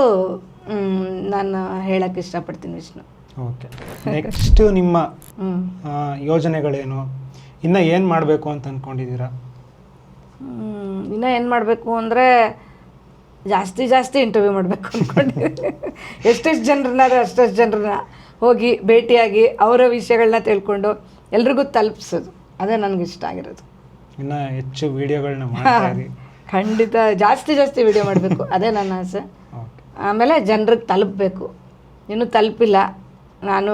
Speaker 2: ನಾನು ಹೇಳೋಕ್ಕೆ ಇಷ್ಟಪಡ್ತೀನಿ ವಿಷ್ಣು.
Speaker 1: ಓಕೆ, ನೆಕ್ಸ್ಟು ನಿಮ್ಮ ಯೋಜನೆಗಳೇನು? ಇನ್ನು ಏನು ಮಾಡಬೇಕು ಅಂತ ಅಂದ್ಕೊಂಡಿದ್ದೀರಾ?
Speaker 2: ಇನ್ನೂ ಏನು ಮಾಡಬೇಕು ಅಂದರೆ, ಜಾಸ್ತಿ ಇಂಟರ್ವ್ಯೂ ಮಾಡಬೇಕು ಅಂದ್ಕೊಂಡಿದ್ದೀನಿ. ಎಷ್ಟೆಷ್ಟು ಜನರನ್ನಾದ್ರೆ ಅಷ್ಟಷ್ಟು ಜನರನ್ನ ಹೋಗಿ ಭೇಟಿಯಾಗಿ ಅವರ ವಿಷಯಗಳನ್ನ ತಿಳ್ಕೊಂಡು ಎಲ್ರಿಗೂ ತಲುಪಿಸೋದು, ಅದೇ ನನಗೆ ಇಷ್ಟ ಆಗಿರೋದು.
Speaker 1: ಇನ್ನು ಹೆಚ್ಚು ವಿಡಿಯೋಗಳನ್ನ ಮಾಡ್ತಾ ಇರಿ.
Speaker 2: ಖಂಡಿತ ಜಾಸ್ತಿ ವಿಡಿಯೋ ಮಾಡಬೇಕು, ಅದೇ ನನ್ನ ಆಸೆ.
Speaker 1: ಓಕೆ.
Speaker 2: ಆಮೇಲೆ ಜನರಿಗೆ ತಲುಪಬೇಕು. ಇನ್ನೂ ತಲುಪಿಲ್ಲ, ನಾನು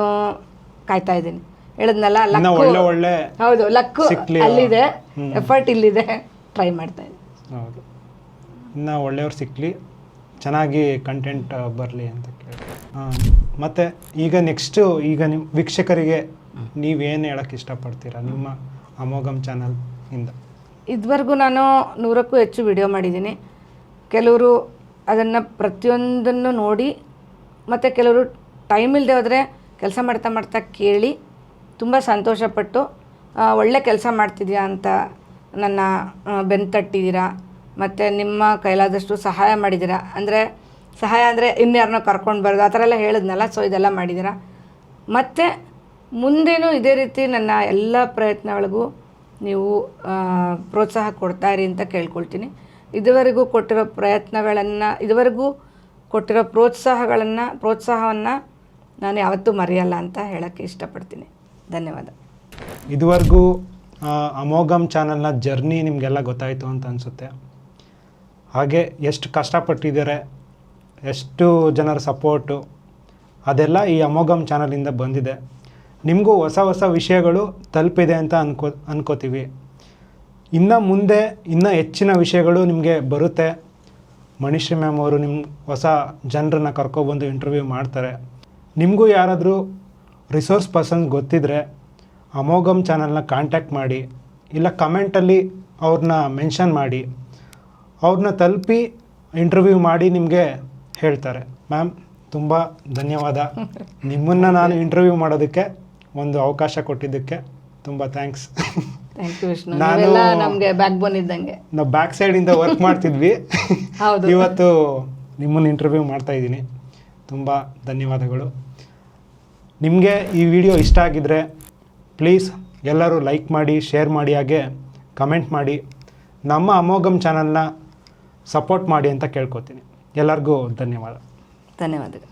Speaker 2: ಕಾಯ್ತಾ ಇದ್ದೀನಿ. ಹೇಳಿದ್ನಲ್ಲ,
Speaker 1: ಇನ್ನು
Speaker 2: ಲಕ್ಕು,
Speaker 1: ಒಳ್ಳೆ
Speaker 2: ಹೌದು, ಲಕ್ಕು
Speaker 1: ಸಿಕ್ಲಿ.
Speaker 2: ಅಲ್ಲಿದೆ, ಎಫರ್ಟ್ ಇಲ್ಲಿದೆ, ಟ್ರೈ ಮಾಡ್ತಾ ಇದ್ದೀನಿ.
Speaker 1: ಹೌದು, ಇನ್ನು ಒಳ್ಳೆಯವ್ರು ಸಿಕ್ಕಲಿ, ಚೆನ್ನಾಗಿ ಕಂಟೆಂಟ್ ಬರಲಿ ಅಂತ ಕೇಳಿ. ಮತ್ತು ಈಗ ನೆಕ್ಸ್ಟು ಈಗ ನಿಮ್ಮ ವೀಕ್ಷಕರಿಗೆ ನೀವೇನು ಹೇಳೋಕ್ಕೆ ಇಷ್ಟಪಡ್ತೀರಾ ನಿಮ್ಮ ಅಮೋಘಂ ಚಾನಲ್ ಇಂದ?
Speaker 2: ಇದುವರೆಗೂ ನಾನು 100ಕ್ಕೂ ಹೆಚ್ಚು ವಿಡಿಯೋ ಮಾಡಿದ್ದೀನಿ. ಕೆಲವರು ಅದನ್ನು ಪ್ರತಿಯೊಂದನ್ನು ನೋಡಿ, ಮತ್ತು ಕೆಲವರು ಟೈಮ್ ಇಲ್ಲದೆ ಹೋದರೆ ಕೆಲಸ ಮಾಡ್ತಾ ಕೇಳಿ ತುಂಬ ಸಂತೋಷಪಟ್ಟು ಒಳ್ಳೆ ಕೆಲಸ ಮಾಡ್ತಿದ್ಯಾ ಅಂತ ನನ್ನ ಬೆನ್ನು ತಟ್ಟಿದ್ದೀರಾ. ಮತ್ತು ನಿಮ್ಮ ಕೈಲಾದಷ್ಟು ಸಹಾಯ ಮಾಡಿದ್ದೀರಾ. ಸಹಾಯ ಅಂದರೆ ಇನ್ಯಾರನ್ನೋ ಕರ್ಕೊಂಡು ಬರೋದು ಆ ಥರ ಎಲ್ಲ ಹೇಳಿದ್ನಲ್ಲ, ಸೊ ಇದೆಲ್ಲ ಮಾಡಿದ್ದೀರಾ. ಮತ್ತು ಮುಂದೇನೂ ಇದೇ ರೀತಿ ನನ್ನ ಎಲ್ಲ ಪ್ರಯತ್ನಗಳಿಗೂ ನೀವು ಪ್ರೋತ್ಸಾಹ ಕೊಡ್ತಾಯಿರಿ ಅಂತ ಕೇಳ್ಕೊಳ್ತೀನಿ. ಇದುವರೆಗೂ ಕೊಟ್ಟಿರೋ ಪ್ರೋತ್ಸಾಹವನ್ನು ನಾನು ಯಾವತ್ತೂ ಮರೆಯಲ್ಲ ಅಂತ ಹೇಳೋಕ್ಕೆ ಇಷ್ಟಪಡ್ತೀನಿ. ಧನ್ಯವಾದ.
Speaker 1: ಇದುವರೆಗೂ ಅಮೋಘಂ ಚಾನಲ್ನ ಜರ್ನಿ ನಿಮಗೆಲ್ಲ ಗೊತ್ತಾಯಿತು ಅಂತ ಅನಿಸುತ್ತೆ. ಹಾಗೆ ಎಷ್ಟು ಕಷ್ಟಪಟ್ಟಿದ್ದಾರೆ, ಎಷ್ಟು ಜನರ ಸಪೋರ್ಟು, ಅದೆಲ್ಲ ಈ ಅಮೋಘಂ ಚಾನಲಿಂದ ಬಂದಿದೆ. ನಿಮಗೂ ಹೊಸ ವಿಷಯಗಳು ತಲುಪಿದೆ ಅಂತ ಅನ್ಕೋತೀವಿ. ಇನ್ನು ಮುಂದೆ ಇನ್ನೂ ಹೆಚ್ಚಿನ ವಿಷಯಗಳು ನಿಮಗೆ ಬರುತ್ತೆ. ಮಣಿಶ್ರೀ ಮ್ಯಾಮ್ ಅವರು ನಿಮ್ಮ ಹೊಸ ಜನರನ್ನ ಕರ್ಕೊಬಂದು ಇಂಟರ್ವ್ಯೂ ಮಾಡ್ತಾರೆ. ನಿಮಗೂ ಯಾರಾದರೂ ರಿಸೋರ್ಸ್ ಪರ್ಸನ್ಸ್ ಗೊತ್ತಿದ್ದರೆ ಅಮೋಘಂ ಚಾನಲ್ನ ಕಾಂಟ್ಯಾಕ್ಟ್ ಮಾಡಿ, ಇಲ್ಲ ಕಮೆಂಟಲ್ಲಿ ಅವ್ರನ್ನ ಮೆನ್ಷನ್ ಮಾಡಿ, ಅವ್ರನ್ನ ತಲುಪಿ ಇಂಟರ್ವ್ಯೂ ಮಾಡಿ ನಿಮಗೆ ಹೇಳ್ತಾರೆ. ಮ್ಯಾಮ್ ತುಂಬ ಧನ್ಯವಾದ. ನಿಮ್ಮನ್ನು ನಾನು ಇಂಟರ್ವ್ಯೂ ಮಾಡೋದಕ್ಕೆ ಒಂದು ಅವಕಾಶ ಕೊಟ್ಟಿದ್ದಕ್ಕೆ ತುಂಬ ಥ್ಯಾಂಕ್ಸ್.
Speaker 2: ಥ್ಯಾಂಕ್ ಯು ವಿಷ್ಣು, ನೀವೆಲ್ಲ ನಮಗೆ ಬ್ಯಾಕ್ ಬೋನ್ ಇದ್ದಂಗೆ.
Speaker 1: ನಾವು ಬ್ಯಾಕ್ ಸೈಡಿಂದ ವರ್ಕ್ ಮಾಡ್ತಿದ್ವಿ,
Speaker 2: ಹೌದು,
Speaker 1: ಇವತ್ತು ನಿಮ್ಮನ್ನು ಇಂಟರ್ವ್ಯೂ ಮಾಡ್ತಾ ಇದ್ದೀನಿ. ತುಂಬ ಧನ್ಯವಾದಗಳು. ನಿಮಗೆ ಈ ವಿಡಿಯೋ ಇಷ್ಟ ಆಗಿದ್ದರೆ ಪ್ಲೀಸ್ ಎಲ್ಲರೂ ಲೈಕ್ ಮಾಡಿ, ಶೇರ್ ಮಾಡಿ, ಹಾಗೆ ಕಮೆಂಟ್ ಮಾಡಿ, ನಮ್ಮ ಅಮೋಘಂ ಚಾನಲ್ನ ಸಪೋರ್ಟ್ ಮಾಡಿ ಅಂತ ಕೇಳ್ಕೊತೀನಿ. ಎಲ್ಲರಿಗೂ ಧನ್ಯವಾದಗಳು.